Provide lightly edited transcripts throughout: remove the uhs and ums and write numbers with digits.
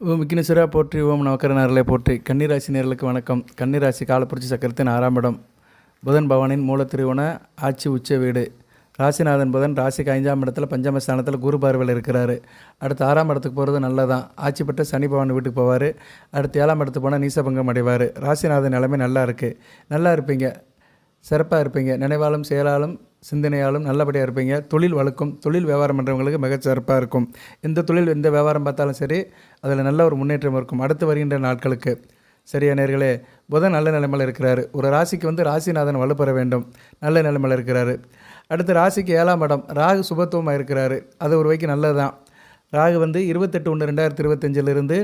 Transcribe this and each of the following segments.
ஓம் விக்னேஸ்வரா போற்றி, ஓம் நவக்கரனார்களே போற்றி. கன்னிராசி நேர்களுக்கு வணக்கம். கன்னிராசி காலப்புரட்சி சக்கரத்தின் 6ஆம் இடம், புதன் பகவானின் மூலத்திருவன ஆட்சி உச்ச வீடு. ராசிநாதன் புதன் ராசிக்கு 5ஆம் இடத்துல பஞ்சமஸ்தானத்தில் குரு பார்வையில் இருக்கிறாரு. அடுத்து 6ஆம் இடத்துக்கு போகிறது நல்லதான். ஆட்சி பெற்ற சனி பகவான் வீட்டுக்கு போவார். அடுத்து 7ஆம் இடத்துக்கு போனால் நீசபங்கம் அடைவார். ராசிநாதன் நிலைமை நல்லா இருக்குது. நல்லா இருப்பீங்க, சிறப்பாக இருப்பீங்க. நினைவாலும் செயலாலும் சிந்தனையாலும் நல்லபடியாக இருப்பீங்க. தொழில் வழக்கும், தொழில் வியாபாரம் பண்ணுறவங்களுக்கு மிகச் சிறப்பாக இருக்கும். எந்த தொழில் எந்த வியாபாரம் பார்த்தாலும் சரி, அதில் நல்ல ஒரு முன்னேற்றம் இருக்கும் அடுத்து வருகின்ற நாட்களுக்கு. சரியா நேர்களே, புதன் நல்ல நிலைமையில் இருக்கிறாரு. ஒரு ராசிக்கு ராசிநாதன் வலுப்பெற வேண்டும், நல்ல நிலைமையில் இருக்கிறாரு. அடுத்து ராசிக்கு 7ஆம் இடம், ராகு சுபத்துவமாக இருக்கிறாரு. அது ஒரு வகைக்கு நல்லது தான். ராகு 28/1/2025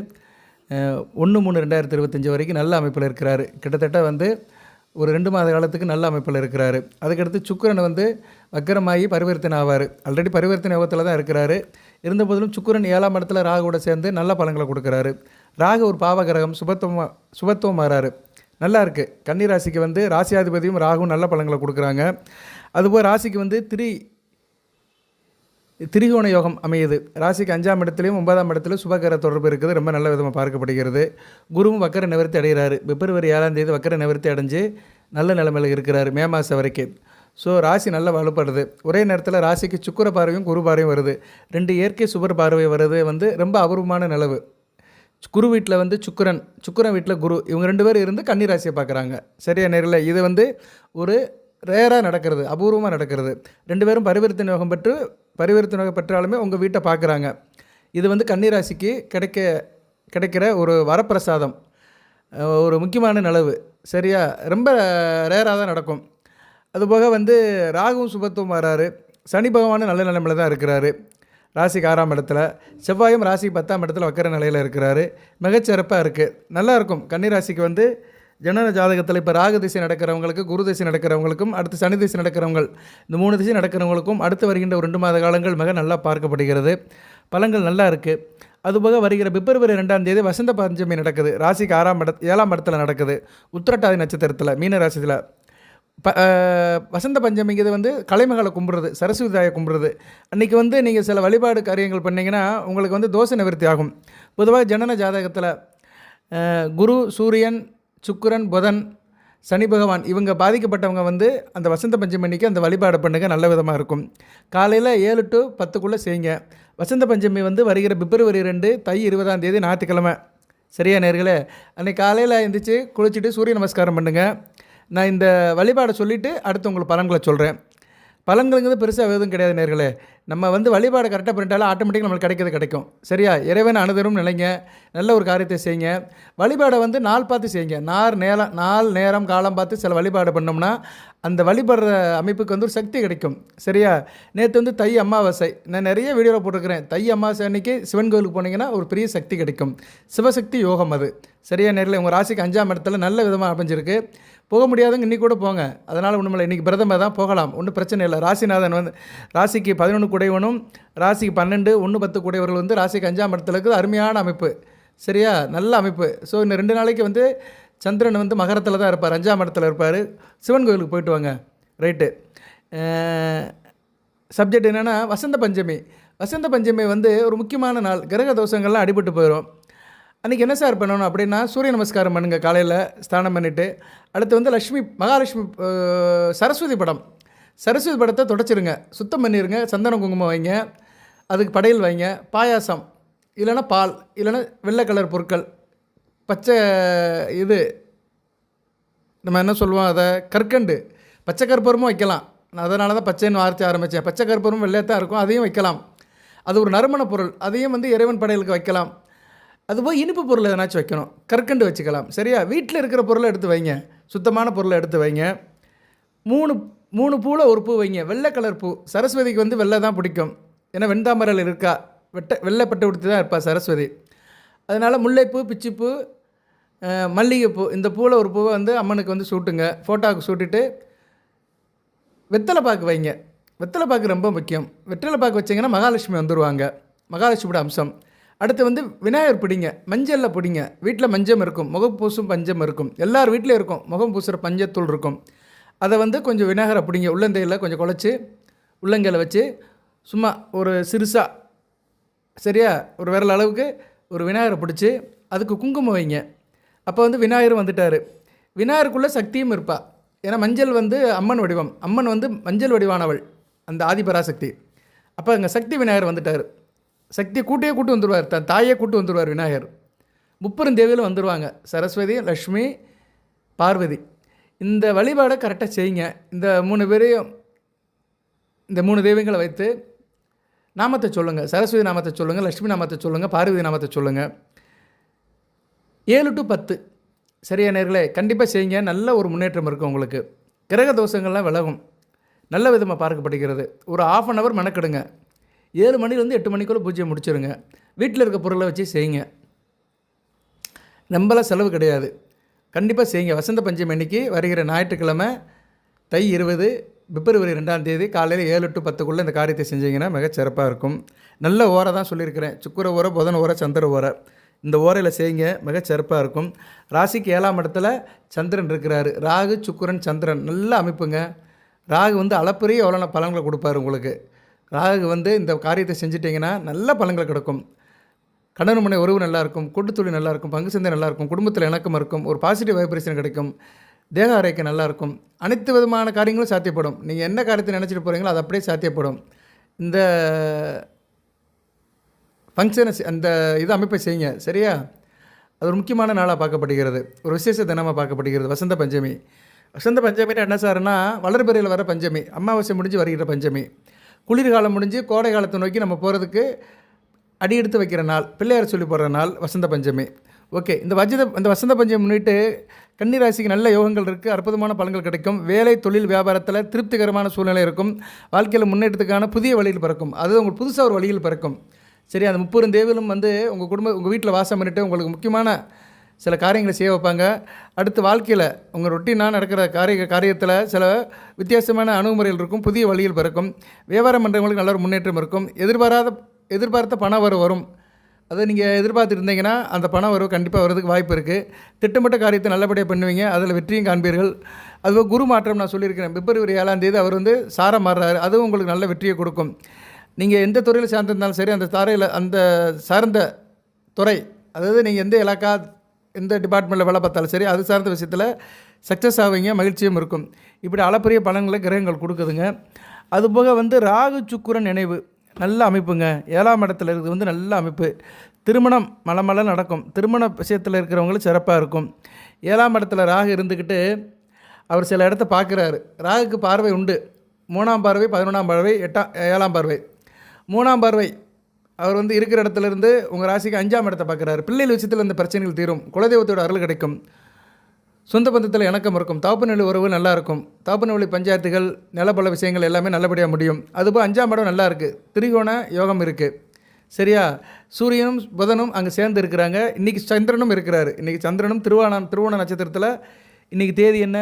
1/3/2025 வரைக்கும் நல்ல அமைப்பில் இருக்கிறாரு. கிட்டத்தட்ட ஒரு 2 மாத காலத்துக்கு நல்ல அமைப்பில் இருக்கிறாரு. அதுக்கடுத்து சுக்கிரன் வக்கரமாகி பரிவர்த்தனை ஆவார். ஆல்ரெடி பரிவர்த்தனை யோகத்தில் தான் இருக்கிறாரு. இருந்தபோதிலும் சுக்கிரன் 7ஆம் இடத்துல ராகுவோட சேர்ந்து நல்ல பலன்களை கொடுக்குறாரு. ராகு ஒரு பாவகிரகம், சுபத்துவம் மாறாரு. நல்லா இருக்குது. கன்னிராசிக்கு ராசியாதிபதியும் ராகுவும் நல்ல பலன்களை கொடுக்குறாங்க. அதுபோல் ராசிக்கு திரிகோண யோகம் அமையுது. ராசிக்கு 5ஆம் இடத்துலையும் 9ஆம் இடத்துலையும் சுபகர தொடர்பு இருக்குது. ரொம்ப நல்ல விதமாக பார்க்கப்படுகிறது. குருவும் வக்கர நிவர்த்தி அடைகிறாரு. பிப்ரவரி 7ஆம் தேதி வக்கர நிவர்த்தி அடைஞ்சு நல்ல நிலைமையில் இருக்கிறார், மே மாதம் வரைக்கும். ஸோ ராசி நல்லா வலுப்படுது. ஒரே நேரத்தில் ராசிக்கு சுக்கிர பார்வையும் குரு பார்வையும் வருது. 2 இயற்கை சுபர் பார்வை வருது ரொம்ப அபூர்வமான நிலவு. குரு வீட்டில் சுக்கிரன் வீட்டில் குரு, இவங்க 2 பேரும் இருந்து கன்னிராசியை பார்க்குறாங்க. சரியா நேரில் இது ஒரு ரேராக நடக்கிறது, அபூர்வமாக நடக்கிறது. 2 பேரும் பரிவர்த்தனை யோகம் பெற்றாலுமே உங்கள் வீட்டை பார்க்குறாங்க. இது கன்னிராசிக்கு கிடைக்கிற ஒரு வரப்பிரசாதம், ஒரு முக்கியமான நிலவு. சரியா, ரொம்ப ரேராக தான் நடக்கும். அதுபோக ராகுவும் சுபத்துவம் வராரு. சனி பகவானும் நல்ல நிலைமையில் தான் இருக்கிறாரு. ராசிக்கு 6ஆம் இடத்துல, செவ்வாயும் ராசிக்கு 10ஆம் இடத்துல வக்கர நிலையில் இருக்கிறாரு. மிகச்சிறப்பாக இருக்குது, நல்லாயிருக்கும். கன்னிராசிக்கு ஜனன ஜாதகத்தில் இப்போ ராகு திசை நடக்கிறவங்களுக்கு, குரு திசை நடக்கிறவங்களுக்கும், அடுத்து சனி திசை நடக்கிறவங்கள், இந்த 3 திசை நடக்கிறவங்களுக்கும் அடுத்து வருகின்ற ஒரு 2 மாத காலங்கள் மிக நல்லா பார்க்கப்படுகிறது. பலன்கள் நல்லா இருக்குது. அதுபோக வருகிற பிப்ரவரி 2ஆம் தேதி வசந்த பஞ்சமி நடக்குது. ராசிக்கு 7ஆம் இடத்துல நடக்குது. உத்திரட்டாதி நட்சத்திரத்தில், மீன ராசியில். வசந்த பஞ்சமிங்கிறது கலைமகளை கும்பிட்றது, சரஸ்வதி தாயை கும்பிட்றது. அன்றைக்கி நீங்கள் சில வழிபாடு காரியங்கள் பண்ணிங்கன்னா உங்களுக்கு தோஷ நிவர்த்தி ஆகும். பொதுவாக ஜனன ஜாதகத்தில் குரு, சூரியன், சுக்கிரன், புதன், சனி பகவான் இவங்க பாதிக்கப்பட்டவங்க அந்த வசந்த பஞ்சமி அன்றைக்கி அந்த வழிபாடு பண்ணுங்க, நல்ல விதமாக இருக்கும். காலையில் 7 to 10க்குள்ளே செய்யுங்க. வசந்த பஞ்சமி வருகிற பிப்ரவரி 2 தை 20ஆம் தேதி ஞாயிற்றுக்கிழமை. சரியா நேர்களே, அன்றைக்கி காலையில் எழுந்திரிச்சு குளிச்சுட்டு சூரிய நமஸ்காரம் பண்ணுங்கள். நான் இந்த வழிபாடை சொல்லிவிட்டு அடுத்து உங்களுக்கு பலன்களை சொல்கிறேன். பலன்களுங்கிறது பெருசாக எதுவும் கிடையாது நேர்களே. நம்ம வழிபாடு கரெக்டாக பண்ணிட்டாலும் ஆட்டோமேட்டிக்காக நம்மளுக்கு கிடைக்கும். சரியா, இறைவன் அனுதினம் நிலைங்க, நல்ல ஒரு காரியத்தை செய்யுங்க. வழிபாடை நாள் பார்த்து செய்யுங்க. நாள் நேரம் காலம் பார்த்து சில வழிபாடு பண்ணோம்னா அந்த வழிபடுற அமைப்புக்கு ஒரு சக்தி கிடைக்கும். சரியா, நேற்று தை அமாவாசை, நான் நிறைய வீடியோவில் போட்டிருக்கிறேன். தை அமாவாசை அன்றைக்கி சிவன் கோவிலுக்கு போனீங்கன்னா ஒரு பெரிய சக்தி கிடைக்கும். சிவசக்தி யோகம் அது. சரியா நேரில் உங்கள் ராசிக்கு 5ஆம் இடத்துல நல்ல விதமாக அமைஞ்சிருக்கு. போக முடியாதவங்க இன்றைக்கி கூட போங்க, அதனால் ஒன்றுமில்லை. இன்றைக்கி பிரதம தான் போகலாம், ஒன்றும் பிரச்சனை இல்லை. ராசிநாதன் ராசிக்கு 11 குடைவனும், ராசிக்கு 12 1 10 குடையவர்கள் ராசிக்கு 5ஆம் இடத்துல இருக்குது. அருமையான அமைப்பு. சரியா, நல்ல அமைப்பு. ஸோ இந்த 2 நாளைக்கு சந்திரன் மகரத்தில் தான் இருப்பார், 5ஆம் இடத்துல இருப்பார். சிவன் கோவிலுக்கு போயிட்டு வாங்க. ரைட்டு. சப்ஜெக்ட் என்னென்னா வசந்த பஞ்சமி. வசந்த பஞ்சமி ஒரு முக்கியமான நாள். கிரக தோஷங்கள்லாம் அடிபட்டு போயிடும். அன்றைக்கி என்ன சார் பண்ணணும் அப்படின்னா, சூரிய நமஸ்காரம் பண்ணுங்கள் காலையில் ஸ்நானம் பண்ணிவிட்டு. அடுத்து மகாலட்சுமி சரஸ்வதி படத்தை தொடச்சிருங்க, சுத்தம் பண்ணிடுங்க. சந்தனம் குங்குமம் வைங்க, அதுக்கு படையல் வைங்க. பாயாசம், இல்லைன்னா பால், இல்லைன்னா வெள்ளை கலர் பொருட்கள், பச்சை நம்ம என்ன சொல்லுவோம் அதை, கற்கண்டு, பச்சை கற்பூரமும் வைக்கலாம். நான் அதனால தான் பச்சைன்னு வார்த்தை ஆரம்பித்தேன். பச்சை கற்பூரமும் வெள்ளையத்தான் இருக்கும், அதையும் வைக்கலாம். அது ஒரு நறுமண பொருள், அதையும் இறைவன் படையலுக்கு வைக்கலாம். அதுபோல் இனிப்பு பொருள் எதனாச்சும் வைக்கணும், கற்கண்டு வச்சுக்கலாம். சரியா, வீட்டில் இருக்கிற பொருளை எடுத்து வைங்க, சுத்தமான பொருளை எடுத்து வைங்க. 3 பூவில் ஒரு பூ வைங்க, வெள்ளை கலர் பூ. சரஸ்வதிக்கு வெள்ளை தான் பிடிக்கும், ஏன்னா வெண்தாமரையில் இருக்கா, வெள்ளைப்பட்டு உடுத்தி தான் இருப்பா சரஸ்வதி. அதனால் முல்லைப்பூ, பிச்சிப்பூ, மல்லிகைப்பூ, இந்த பூவில் ஒரு பூவை அம்மனுக்கு சூட்டுங்க. ஃபோட்டோவுக்கு சூட்டிட்டு வெத்தலை பாக்கு வைங்க. வெத்தலை பாக்கு ரொம்ப முக்கியம். வெத்தலை பாக்கு வச்சிங்கன்னா மகாலட்சுமி வந்துடுவாங்க, மகாலட்சுமியோட அம்சம். அடுத்து விநாயகர் பிடிங்க, மஞ்சளில் பிடிங்க. வீட்டில் மஞ்சம் இருக்கும், முகம் பூசும் பஞ்சம் இருக்கும், எல்லார் வீட்லேயும் இருக்கும். முகம் பூசுகிற பஞ்சத்தூள் இருக்கும். அதை கொஞ்சம் விநாயகரை பிடிங்க. உள்ளங்கையில் கொஞ்சம் குழச்சி உள்ளங்கையில் வச்சு சும்மா ஒரு சிறுசாக, சரியா, ஒரு விரல் அளவுக்கு ஒரு விநாயகரை பிடிச்சி அதுக்கு குங்குமம் வைங்க. அப்போ வந்து விநாயகர் வந்துட்டார். விநாயகருக்குள்ளே சக்தியும் இருப்பா. ஏன்னா மஞ்சள் வந்து அம்மன் வடிவம், அம்மன் வந்து மஞ்சள் வடிவானவள், அந்த ஆதிபராசக்தி. அப்போ அங்கே சக்தி விநாயகர் வந்துட்டார். சக்தியை கூட்டு வந்துடுவார், தன் தாயே கூட்டு வந்துடுவார் விநாயகர். முப்பெருந்தேவியில் வந்துடுவாங்க, சரஸ்வதி, லக்ஷ்மி, பார்வதி. இந்த வழிபாடை கரெக்டாக செய்யுங்க. இந்த 3 பேரையும், இந்த 3 தெய்வங்களை வைத்து நாமத்தை சொல்லுங்கள். சரஸ்வதி நாமத்தை சொல்லுங்கள், லக்ஷ்மி நாமத்தை சொல்லுங்கள், பார்வதி நாமத்தை சொல்லுங்கள். 7 to 10 சரியா நேர்களே, கண்டிப்பாக செய்யுங்க. நல்ல ஒரு முன்னேற்றம் இருக்கும் உங்களுக்கு. கிரக தோஷங்கள்லாம் விலகும், நல்ல விதமாக பார்க்கப்படுகிறது. ஒரு 1/2 hour மெனக்கெடுங்க. 7 மணிலேருந்து 8 மணிக்குள்ளே பூஜையை முடிச்சிருங்க. வீட்டில் இருக்க பொருளை வச்சு செய்யுங்க. நம்மளாம் செலவு கிடையாது. கண்டிப்பாக செய்யுங்க. வசந்த பஞ்சமி அன்னைக்கு வருகிற ஞாயிற்றுக்கிழமை தை 20 பிப்ரவரி 2ஆம் தேதி காலையில் 7 to 10க்குள்ளே இந்த காரியத்தை செஞ்சீங்கன்னா மிகச்சிறப்பாக இருக்கும். நல்ல ஓரை தான் சொல்லியிருக்கிறேன். சுக்கிர ஓரை, புதன் ஓரை, சந்திர ஓரை. இந்த ஓரையில் செய்யுங்க, மிகச்சிறப்பாக இருக்கும். ராசிக்கு 7ஆம் இடத்துல சந்திரன் இருக்கிறார். ராகு, சுக்கிரன், சந்திரன் நல்ல அமைப்புங்க. ராகு வந்து அளப்பரிய எவ்வளோ பலன்களை கொடுப்பார் உங்களுக்கு. ராகு வந்து இந்த காரியத்தை செஞ்சிட்டிங்கன்னா நல்ல பலன்கள் கிடைக்கும். கணவன் மனை உறவு நல்லாயிருக்கும், கூட்டுத்தொழில் நல்லாயிருக்கும், பங்கு சந்தை நல்லாயிருக்கும், குடும்பத்தில் இணக்கம் இருக்கும், ஒரு பாசிட்டிவ் வைப்ரேஷன் கிடைக்கும், தேக ஆரோக்கியம் நல்லாயிருக்கும். அனைத்து விதமான காரியங்களும் சாத்தியப்படும். நீங்கள் என்ன காரியத்தை நினச்சிட்டு போகிறீங்களோ அது அப்படியே சாத்தியப்படும். இந்த ஃபங்க்ஷனை அந்த இது அமைப்பை செய்யுங்க சரியா. அது ஒரு முக்கியமான நாளாக பார்க்கப்படுகிறது, ஒரு விசேஷ தினமாக பார்க்கப்படுகிறது வசந்த பஞ்சமி. வசந்த பஞ்சமின்னா என்ன சார்னா வளர்பிறையில் வர பஞ்சமி, அமாவாசை முடிஞ்சு வருகிற பஞ்சமி. குளிர்காலம் முடிஞ்சு கோடை காலத்தை நோக்கி நம்ம போகிறதுக்கு அடி எடுத்து வைக்கிற நாள், பிள்ளையார் சொல்லி போடுற நாள் வசந்த பஞ்சமி. ஓகே, இந்த வசந்த பஞ்சமி முன்னிட்டு கன்னிராசிக்கு நல்ல யோகங்கள் இருக்குது, அற்புதமான பலன்கள் கிடைக்கும். வேலை, தொழில், வியாபாரத்தில் திருப்திகரமான சூழ்நிலை இருக்கும். வாழ்க்கையில் முன்னேற்றத்துக்கான புதிய வழியில் பிறக்கும். அது உங்களுக்கு புதுசாக ஒரு வழியில் பிறக்கும் சரி. அந்த 30 தேவிலும் வந்து உங்கள் வீட்டில் வாசம் பண்ணிவிட்டு உங்களுக்கு முக்கியமான சில காரியங்களை செய்ய வைப்பாங்க. அடுத்து வாழ்க்கையில் உங்கள் ரொட்டீனாக நடக்கிற காரியத்தில் சில வித்தியாசமான அணுகுமுறைகள் இருக்கும், புதிய வழியில் பிறக்கும். வியாபாரம் பண்ணுறவங்களுக்கு நல்ல ஒரு முன்னேற்றம் இருக்கும். எதிர்பார்த்த பண வரவு வரும். அதை நீங்கள் எதிர்பார்த்துருந்தீங்கன்னா அந்த பணம் வரவு கண்டிப்பாக வரதுக்கு வாய்ப்பு இருக்குது. திட்டமிட்ட காரியத்தை நல்லபடியாக பண்ணுவீங்க, அதில் வெற்றியும் காண்பீர்கள். அதுவும் குரு மாற்றம் நான் சொல்லியிருக்கிறேன், பிப்ரவரி 7ஆம் தேதி அவர் வந்து சாரம் மாறுறாரு. அதுவும் உங்களுக்கு நல்ல வெற்றியை கொடுக்கும். நீங்கள் எந்த துறையில் சார்ந்திருந்தாலும் சரி, அந்த சார்ந்த துறை, அதாவது நீங்கள் எந்த இலாக்கா எந்த டிபார்ட்மெண்ட்டில் வேலை பார்த்தாலும் சரி, அது சார்ந்த விஷயத்தில் சக்ஸஸ் ஆவீங்க, மகிழ்ச்சியும் இருக்கும். இப்படி அளப்பரிய பலன்களை கிரகங்கள் கொடுக்குதுங்க. அதுபோக வந்து ராகு சுக்கிரன் நினைவு நல்ல அமைப்புங்க. 7ஆம் இடத்துல இருக்கிறது வந்து நல்ல அமைப்பு. திருமணம் மலமல நடக்கும். திருமண விஷயத்தில் இருக்கிறவங்களுக்கு சிறப்பாக இருக்கும். 7ஆம் இடத்துல ராகு இருந்துக்கிட்டு அவர் சில இடத்த பார்க்குறாரு. ராகுக்கு பார்வை உண்டு. 3ஆம் பார்வை, 11ஆம் பார்வை, 7ஆம் பார்வை. 3ஆம் பார்வை அவர் வந்து இருக்கிற இடத்துலேருந்து உங்கள் ராசிக்கு 5ஆம் இடத்தை பார்க்குறாரு. பிள்ளைகள் விஷயத்தில் இந்த பிரச்சனைகள் தீரும். குலதெய்வத்தோட அருள் கிடைக்கும். சொந்த பந்தத்தில் இணக்கம் இருக்கும். தகப்பு நிலை உறவு நல்லாயிருக்கும். தகப்பு நிலை பஞ்சாயத்துகள், நிலப்பல விஷயங்கள் எல்லாமே நல்லபடியாக முடியும். அதுபோல் 5ஆம் இடம் நல்லா இருக்குது. திரிகோண யோகம் இருக்குது சரியா. சூரியனும் புதனும் அங்கே சேர்ந்து இருக்கிறாங்க. இன்றைக்கி சந்திரனும் இருக்கிறாரு. இன்றைக்கி சந்திரனும் திருவோண நட்சத்திரத்தில் இன்றைக்கி தேதி என்ன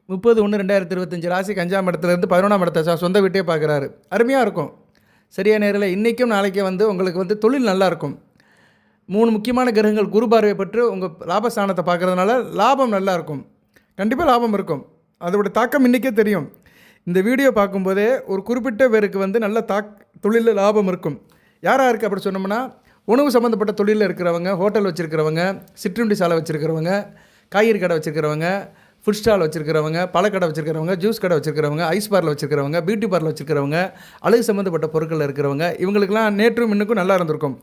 30/1/2025 ராசிக்கு 5ஆம் இடத்துலேருந்து 11ஆம் இடத்தை சொந்த வீட்டையே பார்க்குறாரு. அருமையாக இருக்கும் சரியா நேரில். இன்றைக்கும் நாளைக்கே வந்து உங்களுக்கு வந்து தொழில் நல்லாயிருக்கும். 3 முக்கியமான கிரகங்கள் குரு பார்வை பெற்று உங்கள் லாபஸ்தானத்தை பார்க்குறதுனால லாபம் நல்லாயிருக்கும். கண்டிப்பாக லாபம் இருக்கும். அதோட தாக்கம் இன்றைக்கே தெரியும். இந்த வீடியோ பார்க்கும்போதே ஒரு குறிப்பிட்ட பேருக்கு வந்து நல்ல தொழிலில் லாபம் இருக்கும். யாராக இருக்குது அப்படி சொன்னோம்னா, உணவு சம்மந்தப்பட்ட தொழிலில் இருக்கிறவங்க, ஹோட்டல் வச்சுருக்கிறவங்க, சிற்றுண்டி சாலை வச்சுருக்கிறவங்க, காய்கறி கடை வச்சுருக்கிறவங்க, ஃபுட் ஸ்டால் வச்சுருக்கிறவங்க, பழக்கடை வச்சுருக்கிறவங்க, ஜூஸ் கடை வச்சுருக்கிறவங்க, ஐஸ் பார்லர் வச்சுருக்கிறவங்க, பியூட்டி பார்லர் வச்சுருக்கிறவங்க, அழகு சம்மந்தப்பட்ட பொருட்களில் இருக்கிறவங்க, இவங்களுக்கெல்லாம் நேற்றும் இன்னுக்கும் நல்லா இருந்திருக்கும்.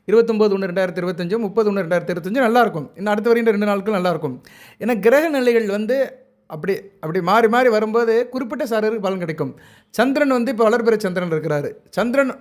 29/1/2025, 30/1/2025 நல்லாயிருக்கும். இன்னும் அடுத்து வருகின்ற 2 நாட்கள் நல்லாயிருக்கும். ஏன்னா கிரக நிலைகள் வந்து அப்படி மாறி மாறி வரும்போது குறிப்பிட்ட சாரருக்கு பலன் கிடைக்கும். சந்திரன் வந்து இப்போ வளர்பிறை சந்திரன் இருக்கிறாரு. சந்திரன்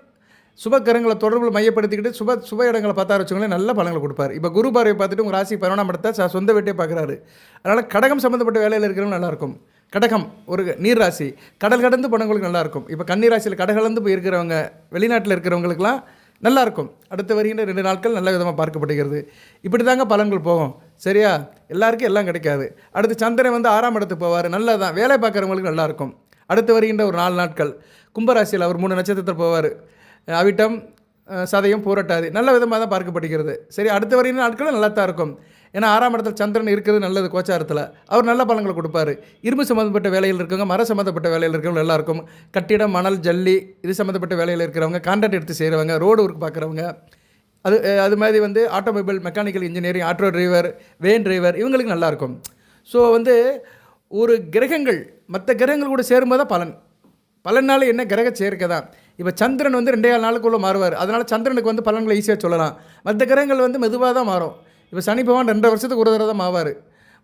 சுப கிரகங்களை தொடர்பில் மையப்படுத்திக்கிட்டு சுப இடங்களை பார்த்தா வச்சுக்கோங்களேன், நல்ல பலன்களை கொடுப்பார். இப்போ குரு பார்வை பார்த்துட்டு உங்கள் ராசி 11ஆம் இடத்தை சொந்த வீட்டே பார்க்குறாரு. அதனால் கடகம் சம்மந்தப்பட்ட வேலையில் இருக்கிறவங்க நல்லாயிருக்கும். கடகம் ஒரு நீர் ராசி, கடல் கடந்து போனவங்களுக்கு நல்லாயிருக்கும். இப்போ கன்னி ராசியில் கடகலந்து போய் இருக்கிறவங்க, வெளிநாட்டில் இருக்கிறவங்களுக்குலாம் நல்லாயிருக்கும். அடுத்து வருகின்ற 2 நாட்கள் நல்ல விதமாக பார்க்கப்படுகிறது. இப்படி தாங்க பலன்கள் போகும் சரியா. எல்லாருக்கும் எல்லாம் கிடைக்காது. அடுத்து சந்திரன் வந்து 6ஆம் இடத்துக்கு போவார். நல்லது தான், வேலை பார்க்குறவங்களுக்கு நல்லாயிருக்கும். அடுத்து வருகின்ற ஒரு 4 நாட்கள் கும்பராசியில் அவர் 3 நட்சத்திரத்தில் போவார். அவிட்டம், சதயம், பூரட்டாதி நல்ல விதமாக தான் பார்க்கப்படுகிறது சரி. அடுத்து வருகின்ற நாட்களும் நல்லா தான் இருக்கும். ஏன்னா 6ஆம் இடத்துல சந்திரன் இருக்கிறது நல்லது. கோச்சாரத்தில் அவர் நல்ல பலன்களை கொடுப்பார். இரும்பு சம்மந்தப்பட்ட வேலையில் இருக்கவங்க, மர சம்மந்தப்பட்ட வேலையில் இருக்கிறவங்க நல்லாயிருக்கும். கட்டிடம், மணல், ஜல்லி இது சம்மந்தப்பட்ட வேலையில் இருக்கிறவங்க, கான்ட்ராக்ட் எடுத்து செய்கிறவங்க, ரோடு ஒர்க் பார்க்குறவங்க, அது அது மாதிரி வந்து automobile mechanical engineering, auto driver, van driver இவங்களுக்கு நல்லாயிருக்கும். ஸோ வந்து ஒரு கிரகங்கள் மற்ற கிரகங்கள் கூட சேரும்போது தான் பலனால என்ன கிரக சேர்க்கை தான். இப்போ சந்திரன் வந்து 2 நாளுக்குள்ளே மாறுவார். அதனால் சந்திரனுக்கு வந்து பலன்களை ஈஸியாக சொல்லலாம். மற்ற கிரகங்கள் வந்து மெதுவாக தான் மாறும். இப்போ சனி பகவான் 2 வருஷத்துக்கு ஒரு தடவை தான்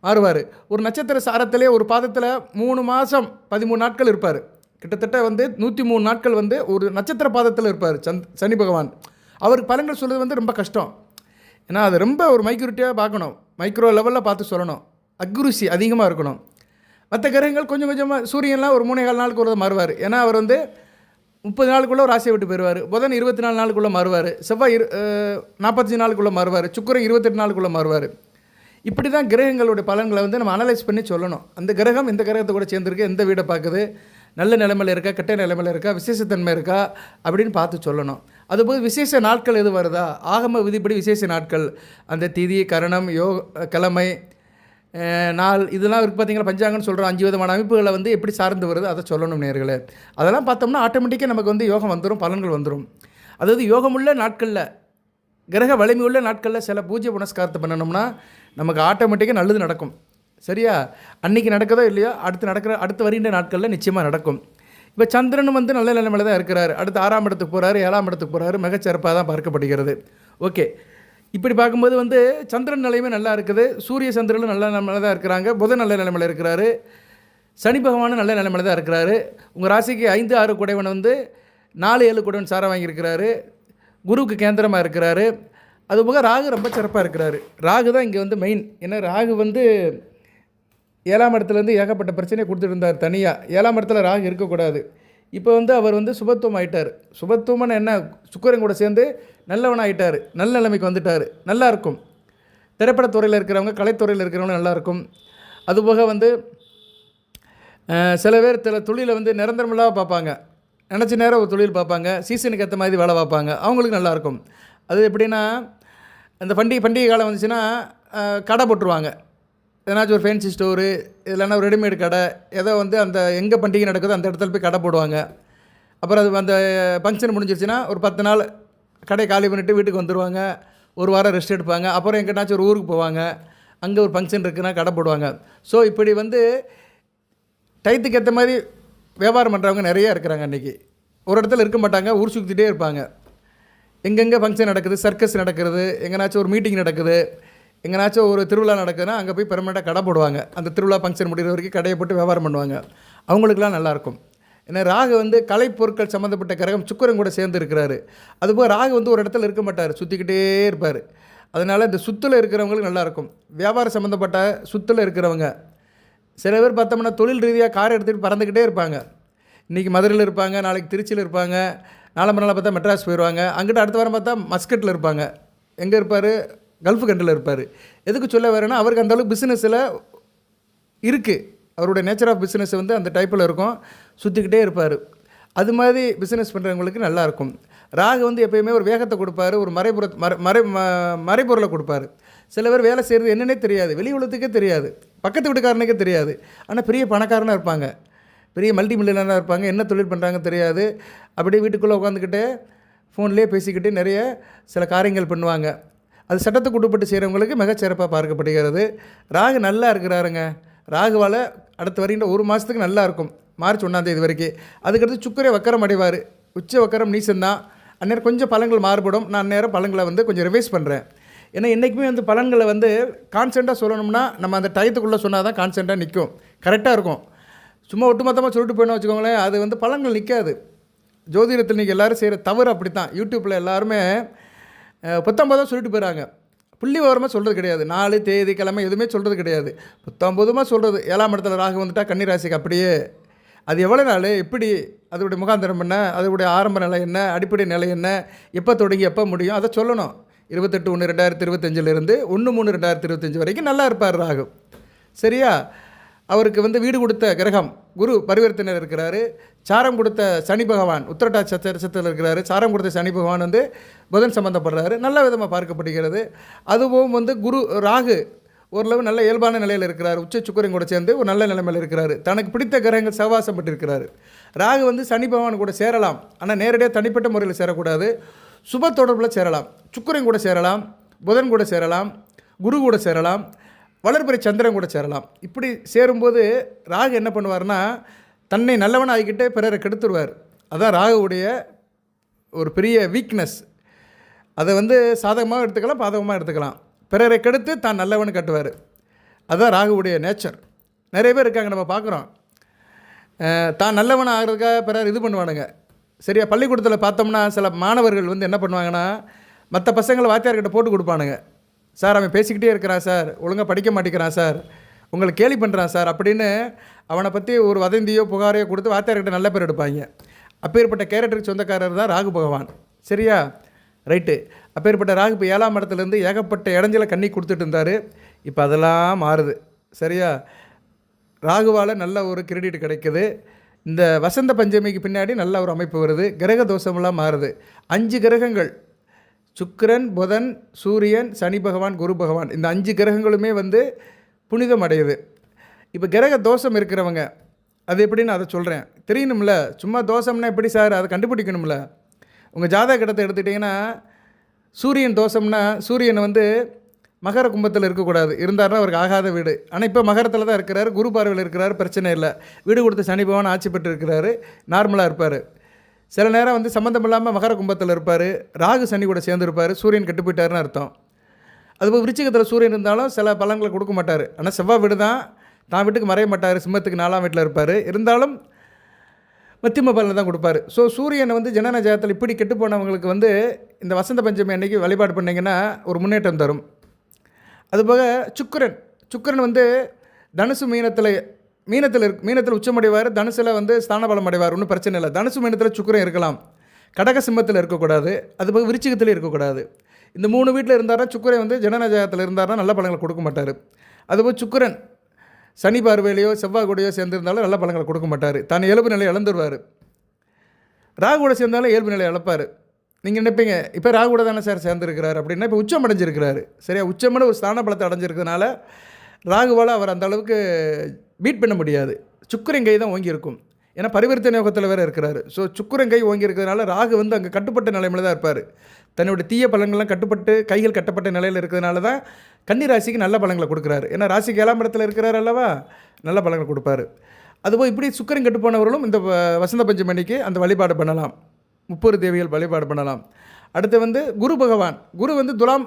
மாறுவார். ஒரு நட்சத்திர சாரத்திலே ஒரு பாதத்தில் 3 மாதம் 13 நாட்கள் இருப்பார். கிட்டத்தட்ட வந்து 103 நாட்கள் வந்து ஒரு நட்சத்திர பாதத்தில் இருப்பார் சனி பகவான். அவருக்கு பலன்கள் சொல்கிறது வந்து ரொம்ப கஷ்டம். ஏன்னா அது ரொம்ப ஒரு மைக்யூரிட்டியாக பார்க்கணும், மைக்ரோ லெவலில் பார்த்து சொல்லணும், அக்யூரசி அதிகமாக இருக்கணும். மற்ற கிரகங்கள் கொஞ்சம் கொஞ்சமாக சூரியன்லாம் ஒரு 3-4 நாளுக்கு ஒரு மாறுவார். ஏன்னா அவர் வந்து 30 நாளுக்குள்ளே ஒரு ராசியை விட்டு போயிடுவார். புதன் 24 நாளுக்குள்ளே மாறுவார். செவ்வாய் 45 நாளுக்குள்ளே மாறுவார். சுக்கிரன் 28 நாளுக்குள்ளே மாறுவார். இப்படி தான் கிரகங்களுடைய பலன்களை வந்து நம்ம அனலைஸ் பண்ணி சொல்லணும். அந்த கிரகம் இந்த கிரகத்தை கூட சேர்ந்துருக்கு, எந்த வீடை பார்க்குது, நல்ல நிலைமையில் இருக்கா, கெட்ட நிலைமையில் இருக்கா, விசேஷத்தன்மை இருக்கா அப்படின்னு பார்த்து சொல்லணும். அதுபோது விசேஷ நாட்கள் எது வருதா, ஆகம விதிப்படி விசேஷ நாட்கள், அந்த திதி, கரணம், கிழமை, நாள் இதெல்லாம் இருக்குது பார்த்தீங்களா. பஞ்சாங்கன்னு சொல்கிறோம். 5 விதமான அமைப்புகளை வந்து எப்படி சார்ந்து வருது அதை சொல்லணும் நேர்களே. அதெல்லாம் பார்த்தோம்னா ஆட்டோமேட்டிக்காக நமக்கு வந்து யோகம் வந்துடும், பலன்கள் வந்துடும். அதாவது யோகமுள்ள நாட்களில், கிரக வலிமையுள்ள நாட்களில் சில பூஜை புனஸ்காரத்தை பண்ணணும்னா நமக்கு ஆட்டோமேட்டிக்காக நல்லது நடக்கும். சரியா? அன்றைக்கி நடக்குதோ இல்லையோ அடுத்து வருகின்ற நாட்களில் நிச்சயமாக நடக்கும். இப்போ சந்திரனும் வந்து நல்ல நிலைமையில் தான் இருக்கிறார். அடுத்து 6ஆம் இடத்துக்கு போகிறாரு, 7ஆம் இடத்துக்கு போகிறாரு. மிகச்சிறப்பாக தான் பார்க்கப்படுகிறது. ஓகே, இப்படி பார்க்கும்போது வந்து சந்திரன் நிலையுமே நல்லா இருக்குது. சூரிய சந்திரனும் நல்ல நிலைமையில் தான் இருக்கிறாங்க. புதன் நல்ல நிலைமையில் இருக்கிறாரு. சனி பகவானும் நல்ல நிலைமையில் தான் இருக்கிறாரு. உங்கள் ராசிக்கு 5-6 குடைவன் வந்து 4-7 குடைவன் சாரம் வாங்கியிருக்கிறாரு. குருவுக்கு கேந்திரமாக இருக்கிறாரு. அதுபோக ராகு ரொம்ப சிறப்பாக இருக்கிறாரு. ராகு தான் இங்கே வந்து மெயின். ஏன்னா ராகு வந்து 7ஆம் இடத்துலேருந்து ஏகப்பட்ட பிரச்சனையை கொடுத்துட்டு இருந்தார் தனியாக. 7ஆம் இடத்துல ராகு இருக்கக்கூடாது. இப்போ வந்து அவர் வந்து சுபத்துவம் ஆகிட்டார். சுபத்துவம்னு என்ன, சுக்கிரன் கூட சேர்ந்து நல்லவன் ஆகிட்டார். நல்ல நிலைமைக்கு வந்துட்டார். நல்லாயிருக்கும். திரைப்படத்துறையில் இருக்கிறவங்க, கலைத்துறையில் இருக்கிறவங்க நல்லாயிருக்கும். அதுபோக வந்து சில பேர் தொழிலை வந்து நிரந்தரமில்லாமல் பார்ப்பாங்க. நினச்ச நேரம் ஒரு தொழில் பார்ப்பாங்க. சீசனுக்கு ஏற்ற மாதிரி வேலை பார்ப்பாங்க. அவங்களுக்கு நல்லாயிருக்கும். அது எப்படின்னா, அந்த பண்டிகை காலம் வந்துச்சுன்னா கடை போட்டுருவாங்க. ஏதாச்சும் ஒரு ஃபேன்சி ஸ்டோரு, இல்லைன்னா ஒரு ரெடிமேட் கடை, ஏதோ வந்து அந்த எங்கே பண்டிகை நடக்குதோ அந்த இடத்துல போய் கடை போடுவாங்க. அப்புறம் அது அந்த ஃபங்க்ஷன் முடிஞ்சிருச்சுன்னா ஒரு 10 நாள் கடை காலி பண்ணிவிட்டு வீட்டுக்கு வந்துடுவாங்க. ஒரு வாரம் ரெஸ்ட் எடுப்பாங்க. அப்புறம் எங்கிட்டாச்சும் ஒரு ஊருக்கு போவாங்க. அங்கே ஒரு ஃபங்க்ஷன் இருக்குன்னா கடை போடுவாங்க. ஸோ இப்படி வந்து டயத்துக்கு ஏற்ற மாதிரி வியாபாரம் பண்ணுறவங்க நிறையா இருக்கிறாங்க. அன்றைக்கி ஒரு இடத்துல இருக்க மாட்டாங்க, ஊர் சுற்றிட்டே இருப்பாங்க. எங்கெங்கே ஃபங்க்ஷன் நடக்குது, சர்க்கஸ் நடக்கிறது, எங்கேனாச்சும் ஒரு மீட்டிங் நடக்குது, எங்கேனாச்சும் ஒரு திருவிழா நடக்குதுன்னா அங்கே போய் பெர்மனெண்ட்டாக கடை போடுவாங்க. அந்த திருவிழா ஃபங்க்ஷன் முடிகிற வரைக்கும் கடையை போட்டு வியாபாரம் பண்ணுவாங்க. அவங்களுக்குலாம் நல்லாயிருக்கும். ஏன்னா ராகு வந்து கலைப்பொருட்கள் சம்மந்தப்பட்ட கிரகம் சுக்கிரன் கூட சேர்ந்து இருக்கிறாரு. அதுபோக ராகு வந்து ஒரு இடத்துல இருக்க மாட்டார், சுற்றிக்கிட்டே இருப்பார். அதனால் இந்த சுற்றில் இருக்கிறவங்களுக்கு நல்லாயிருக்கும். வியாபாரம் சம்மந்தப்பட்ட சுற்றில் இருக்கிறவங்க சில பேர் பார்த்தோம்னா தொழில் ரீதியாக காரை எடுத்துகிட்டு பறந்துக்கிட்டே இருப்பாங்க. இன்றைக்கி மதுரையில் இருப்பாங்க, நாளைக்கு திருச்சியில் இருப்பாங்க, நாளை மறுநாள் பார்த்தா மெட்ராஸ் போயிடுவாங்க. அங்கிட்ட அடுத்த வாரம் பார்த்தா மஸ்கட்டில் இருப்பாங்க. எங்கே இருப்பார்? கல்ஃப் கண்ட்ரியில் இருப்பார். எதுக்கு சொல்ல வரேன்னா, அவருக்கு அந்தளவுக்கு பிஸ்னஸில் இருக்குது. அவருடைய நேச்சர் ஆஃப் பிஸ்னஸ் வந்து அந்த டைப்பில் இருக்கும். சுற்றிக்கிட்டே இருப்பார். அது மாதிரி பிஸ்னஸ் பண்ணுறவங்களுக்கு நல்லாயிருக்கும். ராகு வந்து எப்போயுமே ஒரு வேகத்தை கொடுப்பாரு, ஒரு மறைபொருளை கொடுப்பாரு. சில பேர் வேலை செய்கிறது என்னன்னே தெரியாது, வெளி உலகத்துக்கே தெரியாது, பக்கத்து வீட்டுக்காரனுக்கே தெரியாது. ஆனால் பெரிய பணக்காரனாக இருப்பாங்க, பெரிய மல்டி மில்லியனராக இருப்பாங்க. என்ன தொழில் பண்ணுறாங்க தெரியாது. அப்படியே வீட்டுக்குள்ளே உட்காந்துக்கிட்டு ஃபோன்லேயே பேசிக்கிட்டு நிறைய சில காரியங்கள் பண்ணுவாங்க. அது சட்டத்துக்கு உட்பட்டு செய்கிறவங்களுக்கு மிகச்சிறப்பாக பார்க்கப்படுகிறது. ராகு நல்லா இருக்கிறாருங்க. ராகுவால் அடுத்து வருகின்ற ஒரு மாதத்துக்கு நல்லா இருக்கும், மார்ச் 1ஆம் தேதி வரைக்கும். அதுக்கடுத்து சுக்கிரன் வக்கரம் அடைவார். உச்ச வக்கரம் நீசந்தான். அந்நேரம் கொஞ்சம் பலன்கள் மாறுபடும். நான் அந்நேரம் பலன்களை வந்து கொஞ்சம் ரிவைஸ் பண்ணுறேன். ஏன்னா என்றைக்குமே வந்து பலன்களை வந்து கான்ஸ்டண்ட்டாக சொல்லணும்னா நம்ம அந்த டயத்துக்குள்ளே சொன்னால் தான் கான்ஸ்டண்ட்டாக நிற்கும், கரெக்டாக இருக்கும். சும்மா ஒட்டுமொத்தமாக சொல்லிட்டு போயின்னு வச்சுக்கோங்களேன், அது வந்து பலன்கள் நிற்காது. ஜோதிடத்தில் நீங்கள் எல்லோரும் செய்கிற தவறு அப்படி தான். யூடியூப்பில் எல்லாருமே 19 சொல்லிட்டு போயிடறாங்க. புள்ளி விவரமாக சொல்கிறது கிடையாது. நாள், தேதி, கிழமை எதுவுமே சொல்கிறது கிடையாது. 19 சொல்கிறது. 7ஆம் இடத்துல ராகு வந்துட்டால் கன்னிராசிக்கு அப்படியே அது எவ்வளோ நாள், எப்படி அதோடைய முகாந்திரம் என்ன, அதோடைய ஆரம்ப நிலை என்ன, அடிப்படை நிலை என்ன, எப்போ தொடங்கி எப்போ முடியும், அதை சொல்லணும். 28/1/2025 1/3/2025 வரைக்கும் நல்லா இருப்பார் ராகு. சரியா? அவருக்கு வந்து வீடு கொடுத்த கிரகம் குரு பரிவர்த்தனையில் இருக்கிறாரு. சாரம் கொடுத்த சனி பகவான் உத்திரட்டா சத்திரத்தில் இருக்கிறாரு. சாரம் கொடுத்த சனி பகவான் வந்து புதன் சம்மந்தப்படுறாரு. நல்ல விதமாக பார்க்கப்படுகிறது. அதுவும் வந்து ராகு ஓரளவு நல்ல இயல்பான நிலையில் இருக்கிறார். உச்ச சுக்கிரன் கூட சேர்ந்து ஒரு நல்ல நிலைமையில் இருக்கிறார். தனக்கு பிடித்த கிரகங்கள் சகவாசம் பட்டிருக்கிறார். ராகு வந்து சனி பகவான் கூட சேரலாம், ஆனால் நேரடியாக தனிப்பட்ட முறையில் சேரக்கூடாது. சுப தொடர்பில் சேரலாம். சுக்கிரன் கூட சேரலாம், புதன் கூட சேரலாம், குரு கூட சேரலாம், வளர்பிறை சந்திரன் கூட சேரலாம். இப்படி சேரும்போது ராகு என்ன பண்ணுவார்னா தன்னை நல்லவன் ஆகிக்கிட்டு பிறரை கெடுத்துருவார். அதான் ராகுவுடைய ஒரு பெரிய வீக்னஸ். அதை சாதகமாக எடுத்துக்கலாம், பாதகமாக எடுத்துக்கலாம். பிறரை கெடுத்து தான் நல்லவன் கட்டுவார். அதுதான் ராகுவுடைய நேச்சர். நிறைய பேர் இருக்காங்க, நம்ம பார்க்குறோம். தான் நல்லவன் ஆகிறதுக்காக பிறர் இது பண்ணுவானுங்க. சரியா? பள்ளிக்கூடத்தில் பார்த்தோம்னா சில மாணவர்கள் என்ன பண்ணுவாங்கன்னா மற்ற பசங்களை வாத்தியார்கிட்ட போட்டு கொடுப்பானுங்க. சார் அவன் பேசிக்கிட்டே இருக்கிறான் சார், ஒழுங்காக படிக்க மாட்டேங்கிறான் சார், உங்களை கேலி பண்ணுறான் சார் அப்படின்னு அவனை பற்றி ஒரு வதந்தியோ புகாரையோ கொடுத்து வாத்தியார்கிட்ட நல்ல பேர் எடுப்பாங்க. அப்பேற்பட்ட கேரக்டருக்கு சொந்தக்காரர் தான் ராகு பகவான். சரியா? ரைட்டு. அப்பேற்பட்ட ராகு இப்போ 7ஆம் இடத்துலேருந்து ஏகப்பட்ட இடைஞ்சலை கண்ணி கொடுத்துட்டு இருந்தார். இப்போ அதெல்லாம் மாறுது. சரியா? ராகுவால் நல்ல ஒரு கிரெடிட் கிடைக்குது. இந்த வசந்த பஞ்சமிக்கு பின்னாடி நல்ல ஒரு அமைப்பு வருது. கிரக தோஷமெல்லாம் மாறுது. 5 கிரகங்கள், சுக்கிரன், புதன், சூரியன், சனி பகவான், குரு பகவான், இந்த 5 கிரகங்களுமே புனிதம் அடையுது. இப்போ கிரக தோஷம் இருக்கிறவங்க அது எப்படின்னு அதை சொல்கிறேன். தெரியணும்ல. சும்மா தோஷம்னா எப்படி சார் அதை கண்டுபிடிக்கணும்ல. உங்கள் ஜாதக கட்டத்தை எடுத்துக்கிட்டிங்கன்னா சூரியன் தோஷம்னா சூரியன் மகர கும்பத்தில் இருக்கக்கூடாது, இருந்தாருன்னா அவருக்கு ஆகாத வீடு. ஆனால் இப்போ மகரத்தில் தான் இருக்கிறாரு, குரு பார்வையில் இருக்கிறாரு, பிரச்சனை இல்லை. வீடு கொடுத்த சனி பகவான் ஆட்சி பெற்று இருக்கிறாரு, நார்மலாக இருப்பார். சில நேரம் சம்மந்தம் இல்லாமல் மகர கும்பத்தில் இருப்பார், ராகு சனி கூட சேர்ந்துருப்பார், சூரியன் கெட்டு போயிட்டாருன்னு அர்த்தம். அதுபோல் விருச்சிகத்தில் சூரியன் இருந்தாலும் சில பலன்களை கொடுக்க மாட்டார். ஆனால் செவ்வாய் வீடு தான் வீட்டுக்கு மறைய மாட்டார், சிம்மத்துக்கு 4ஆம் வீட்டில் இருப்பார், இருந்தாலும் மத்தியம பலனை தான் கொடுப்பார். ஸோ சூரியனை ஜனன ஜாதகத்தில் இப்படி கெட்டு போனவங்களுக்கு இந்த வசந்த பஞ்சமி அன்னைக்கு வழிபாடு பண்ணிங்கன்னா ஒரு முன்னேற்றம் தரும். அதுபோக சுக்கிரன் தனுசு மீனத்தில் உச்சமடைவார், தனுசில் ஸ்தானபலம் அடைவார், ஒன்றும் பிரச்சனை இல்லை. தனுசு மீனத்தில் சுக்கிரன் இருக்கலாம், கடக சிம்மத்தில் இருக்கக்கூடாது, அதுபோக விருச்சிகத்தில் இருக்கக்கூடாது. இந்த 3 வீட்டில் இருந்தார்னா சுக்கிரன் ஜனன ஜாதகத்தில் இருந்தார்னா நல்ல பலன்களை கொடுக்க மாட்டார். அதுபோல் சுக்கிரன் சனி பார்வையிலையோ செவ்வாய் கூடையோ சேர்ந்திருந்தாலும் நல்ல பலன்களை கொடுக்க மாட்டார், தான் இயல்பு நிலையை இழந்துருவார். ராகுவோட சேர்ந்தாலும் இயல்பு நிலையை இழப்பார். நீங்கள் நினைப்பீங்க இப்போ ராகுவோட தானே சார் சேர்ந்துருக்கிறார் அப்படின்னா, இப்போ உச்சம் அடைஞ்சிருக்கிறாரு. சரியா? உச்சமான ஒரு ஸ்தான பலத்தை அடைஞ்சிருக்கிறதுனால ராகுவால் அவர் அந்த அளவுக்கு பீட் பண்ண முடியாது. சுக்கிரன் கை தான் ஓங்கி இருக்கும். ஏன்னா பரிவர்த்தனை யோகத்தில் வேறு இருக்கிறாரு. ஸோ சுக்கிரன் கை ஓங்கி இருக்கிறதுனால ராகு அங்கே கட்டுப்பட்ட நிலைமையில் தான் இருப்பார். தன்னுடைய தீய பலன்கள்லாம் கட்டுப்பட்டு கைகள் கட்டப்பட்ட நிலையில் இருக்கிறதுனால தான் கன்னி ராசிக்கு நல்ல பலன்களை கொடுக்குறாரு. ஏன்னா ராசிக்கு 7ஆம் இடத்துல இருக்கிறார் அல்லவா, நல்ல பலன்களை கொடுப்பாரு. அதுபோல் இப்படி சுக்கிரன் கெட்டு போனவர்களும் இந்த வசந்த பஞ்சமி அன்னைக்கு அந்த வழிபாடு பண்ணலாம், 30 தேவிகள் வழிபாடு பண்ணலாம். அடுத்து குரு பகவான், குரு துலாம்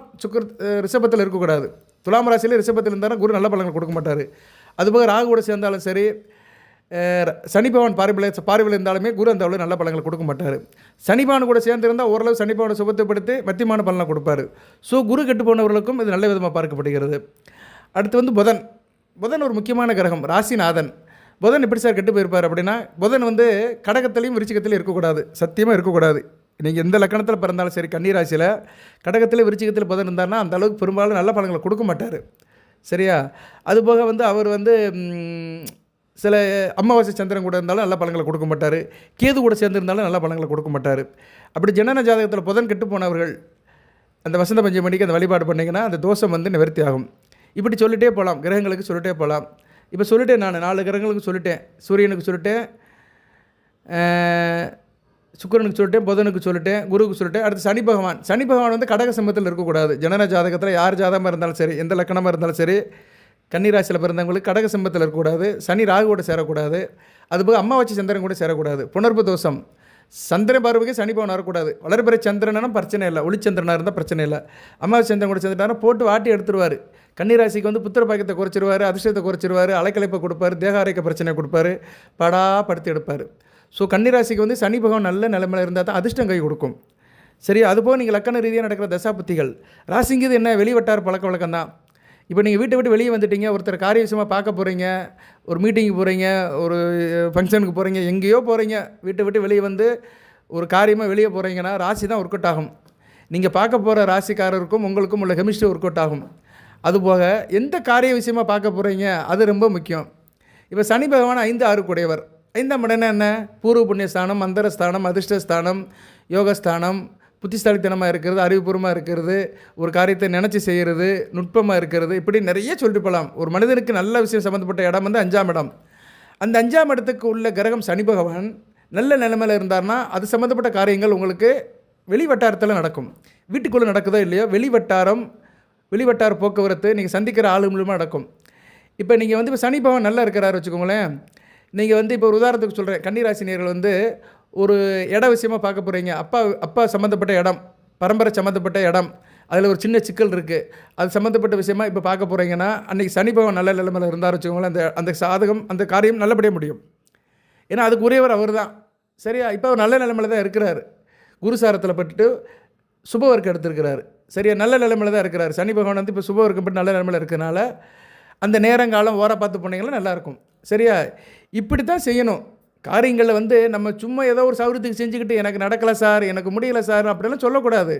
ரிஷபத்தில் இருக்கக்கூடாது. துலாம் ராசியில் ரிஷபத்தில் இருந்தாலும் குரு நல்ல பலன்கள் கொடுக்க மாட்டார். அதுபோக ராகு கூட சேர்ந்தாலும் சரி, சனி பகவான் பார்வையில் இருந்தாலுமே குரு அந்த அளவு நல்ல பலன்களை கொடுக்க மாட்டார். சனி பகவான் கூட சேர்ந்திருந்தால் ஓரளவு சனி பகவானை சுபத்தைப்படுத்தி மத்தியமான பலனை கொடுப்பார். ஸோ குரு கெட்டு போனவர்களுக்கும் இது நல்ல விதமாக பார்க்கப்படுகிறது. அடுத்து புதன் ஒரு முக்கியமான கிரகம், ராசிநாதன். புதன் எப்படி சார் கெட்டு போயிருப்பார் அப்படின்னா, புதன் கடகத்திலையும் விருச்சிகத்திலையும் இருக்கக்கூடாது, சத்தியமாக இருக்கக்கூடாது. நீங்கள் எந்த லக்கணத்தில் பிறந்தாலும் சரி, கன்னி ராசியில் கடகத்தில் விருச்சிகத்தில் புதன் இருந்தார்னா அந்த அளவுக்கு பெரும்பாலும் நல்ல பலன்களை கொடுக்க மாட்டார். சரியா? அதுபோக அவர் சில அமாவாசை சந்திரன் கூட இருந்தாலும் நல்ல பலன்களை கொடுக்க மாட்டார், கேது கூட சேர்ந்துருந்தாலும் நல்ல பலன்களை கொடுக்க மாட்டார். அப்படி ஜனன ஜாதகத்தில் புதன் கெட்டு போனவர்கள் அந்த வசந்த பஞ்சமி அன்னைக்கு அந்த வழிபாடு பண்ணிங்கன்னா அந்த தோஷம் நிவர்த்தி ஆகும். இப்படி சொல்லிட்டே போகலாம், கிரகங்களுக்கு சொல்லிட்டே போகலாம். இப்போ சொல்லிட்டேன், நான் 4 கிரகங்களுக்கு சொல்லிட்டேன். சூரியனுக்கு சொல்லிட்டேன், சுக்கிரனுக்கு சொல்லிட்டேன், புதனுக்கு சொல்லிட்டேன், குருவுக்கு சொல்லிட்டேன். அடுத்து சனி பகவான் கடக சிம்மத்தில் இருக்கக்கூடாது. ஜனன ஜாதகத்தில் யார் ஜாதகமாக இருந்தாலும் சரி, எந்த லக்கணமாக இருந்தாலும் சரி, கன்னிராசியில் பிறந்தவங்களுக்கு கடக சிம்மத்தில் இருக்கக்கூடாது. சனி ராகுவோட சேரக்கூடாது. அதுபோக அமாவாசை சந்திரன் கூட சேரக்கூடாது. புணர்ப்பு தோஷம், சந்திரன் பார்வைக்கு சனி பகவான் வரக்கூடாது. வளர்பிறை சந்திரனா பிரச்சனை இல்லை, ஒளிச்சந்திரனாக இருந்தால் பிரச்சனை இல்லை. அமாவாசை சந்திரன் கூட சேர்ந்துட்டாருன்னா போட்டு வாட்டி எடுத்துருவார். கன்னிராசிக்கு புத்திர பாக்கியத்தை குறைச்சிருவார், அதிர்ஷ்டத்தை குறைச்சிருவார், அலைக்கலைப்பை கொடுப்பார், தேக ஆரோக்கிய பிரச்சனை கொடுப்பார், படுத்தி எடுப்பார். ஸோ கன்னிராசிக்கு சனி பகவான் நல்ல நிலைமையில் இருந்தால் தான் அதிர்ஷ்டம் கை கொடுக்கும். சரியா? அதுபோல் நீங்கள் லக்கண ரீதியாக நடக்கிற தசாபுத்திகள், ராசிங்கிறது என்ன, வெளிவட்டார பழக்க வழக்கம் தான். இப்போ நீங்கள் வீட்டை விட்டு வெளியே வந்துட்டீங்க, ஒருத்தர் காரிய விஷயமாக பார்க்க போகிறீங்க, ஒரு மீட்டிங்கு போகிறீங்க, ஒரு ஃபங்க்ஷனுக்கு போகிறீங்க, எங்கேயோ போகிறீங்க, வீட்டை விட்டு வெளியே ஒரு காரியமாக வெளியே போகிறீங்கன்னா ராசி தான் ஒர்க் அவுட் ஆகும். நீங்கள் பார்க்க போகிற ராசிக்காரருக்கும் உங்களுக்கும் உள்ள கெமிஸ்ட்ரி ஒர்க் அவுட் ஆகும். அதுபோக எந்த காரிய விஷயமாக பார்க்க போகிறீங்க அது ரொம்ப முக்கியம். இப்போ சனி பகவான் 5, 6 கூடையவர். 5ஆம் இடம் என்ன, பூர்வ புண்ணியஸ்தானம், மந்திரஸ்தானம், அதிர்ஷ்டஸ்தானம், யோகஸ்தானம், புத்திசாலித்தனமாக இருக்கிறது, அறிவுபூர்வமாக இருக்கிறது, ஒரு காரியத்தை நினச்சி செய்கிறது, நுட்பமாக இருக்கிறது, இப்படி நிறைய சொல்லிட்டு போகலாம். ஒரு மனிதனுக்கு நல்ல விஷயம் சம்மந்தப்பட்ட இடம் 5ஆம் இடம். அந்த 5ஆம் இடத்துக்கு உள்ள கிரகம் சனி பகவான் நல்ல நிலைமையில் இருந்தார்னா அது சம்மந்தப்பட்ட காரியங்கள் உங்களுக்கு வெளி வட்டாரத்தில் நடக்கும். வீட்டுக்குள்ளே நடக்குதோ இல்லையோ வெளிவட்டார போக்குவரத்து நீங்கள் சந்திக்கிற ஆளு மூலமாக நடக்கும். இப்போ நீங்கள் வந்து இப்போ சனி பகவான் நல்லா இருக்கிறாரு வச்சுக்கோங்களேன். நீங்கள் வந்து இப்போ ஒரு உதாரணத்துக்கு சொல்கிறேன், கன்னிராசினியர்கள் வந்து ஒரு இட விஷயமாக பார்க்க போகிறீங்க. அப்பா சம்மந்தப்பட்ட இடம், பரம்பரை சம்மந்தப்பட்ட இடம், அதில் ஒரு சின்ன சிக்கல் இருக்குது, அது சம்மந்தப்பட்ட விஷயமா இப்போ பார்க்க போகிறீங்கன்னா அன்றைக்கி சனி பகவான் நல்ல நிலைமையில் இருந்தார் வச்சுக்கோங்களேன், அந்த சாதகம் அந்த காரியம் நல்லபடியாக முடியும். ஏன்னா அதுக்கு உரியவர் அவர் தான். சரியா? இப்போ அவர் நல்ல நிலைமையில் தான் இருக்கிறார். குருசாரத்தில் பட்டுட்டு சுபவர்க்கு எடுத்திருக்கிறார். சரியா? நல்ல நிலைமையில் தான் இருக்கிறார். சனி பகவான் வந்து இப்போ சுபவர்க்கு பட்டு நல்ல நிலைமையில் இருக்கிறனால அந்த நேரங்காலம் ஓர பார்த்து போனீங்கன்னா நல்லாயிருக்கும். சரியா? இப்படி தான் செய்யணும். காரியங்களில் வந்து நம்ம சும்மா ஏதோ ஒரு சௌரியத்துக்கு செஞ்சுக்கிட்டு எனக்கு நடக்கலை சார், எனக்கு முடியலை சார் அப்படிலாம் சொல்லக்கூடாது.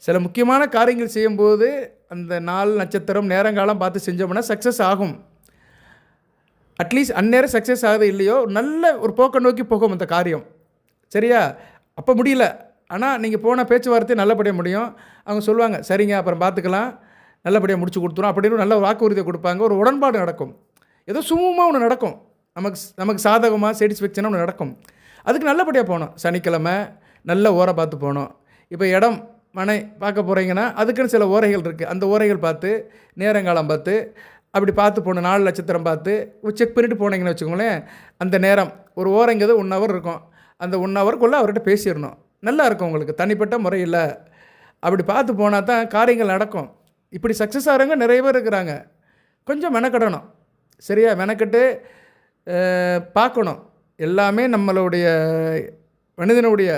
சில முக்கியமான காரியங்கள் செய்யும்போது அந்த நாள் நட்சத்திரம் நேரங்காலம் பார்த்து செஞ்சோம்னா சக்ஸஸ் ஆகும். அட்லீஸ்ட் அந்நேரம் சக்ஸஸ் ஆகுது இல்லையோ நல்ல ஒரு போக்கை நோக்கி போகும் அந்த காரியம். சரியா? அப்போ முடியல, ஆனால் நீங்கள் போன பேச்சுவார்த்தை நல்லபடியாக முடியும். அவங்க சொல்லுவாங்க சரிங்க அப்புறம் பார்த்துக்கலாம், நல்லபடியாக முடிச்சு கொடுத்துரும் அப்படின்னு நல்ல ஒரு வாக்குறுதியை கொடுப்பாங்க. ஒரு உடன்பாடு நடக்கும். ஏதோ சுமூகமாக ஒன்று நடக்கும். நமக்கு சாதகமாக சாட்டிஸ்ஃபேக்ஷனாக ஒன்று நடக்கும். அதுக்கு நல்லபடியாக போகணும். சனிக்கிழமை நல்ல ஓரை பார்த்து போகணும். இப்போ இடம் மனை பார்க்க போகிறீங்கன்னா அதுக்குன்னு சில ஓரைகள் இருக்குது. அந்த ஓரைகள் பார்த்து நேரங்காலம் பார்த்து அப்படி பார்த்து போகணும். 4 நட்சத்திரம் பார்த்து செக் பண்ணிவிட்டு போனீங்கன்னு வச்சுக்கோங்களேன். அந்த நேரம் ஒரு ஓரைங்கிறது 1 ஹவர் இருக்கும். அந்த 1 ஹவருக்குள்ளே அவர்கிட்ட பேசிடணும். நல்லா இருக்கும் உங்களுக்கு தனிப்பட்ட முறையில். அப்படி பார்த்து போனால் தான் காரியங்கள் நடக்கும். இப்படி சக்ஸஸ் ஆகிறவங்க நிறைய பேர் இருக்கிறாங்க. கொஞ்சம் மெனக்கடணும். சரியா? மெனக்கட்டு பார்க்கணும். எல்லாமே நம்மளுடைய மனிதனுடைய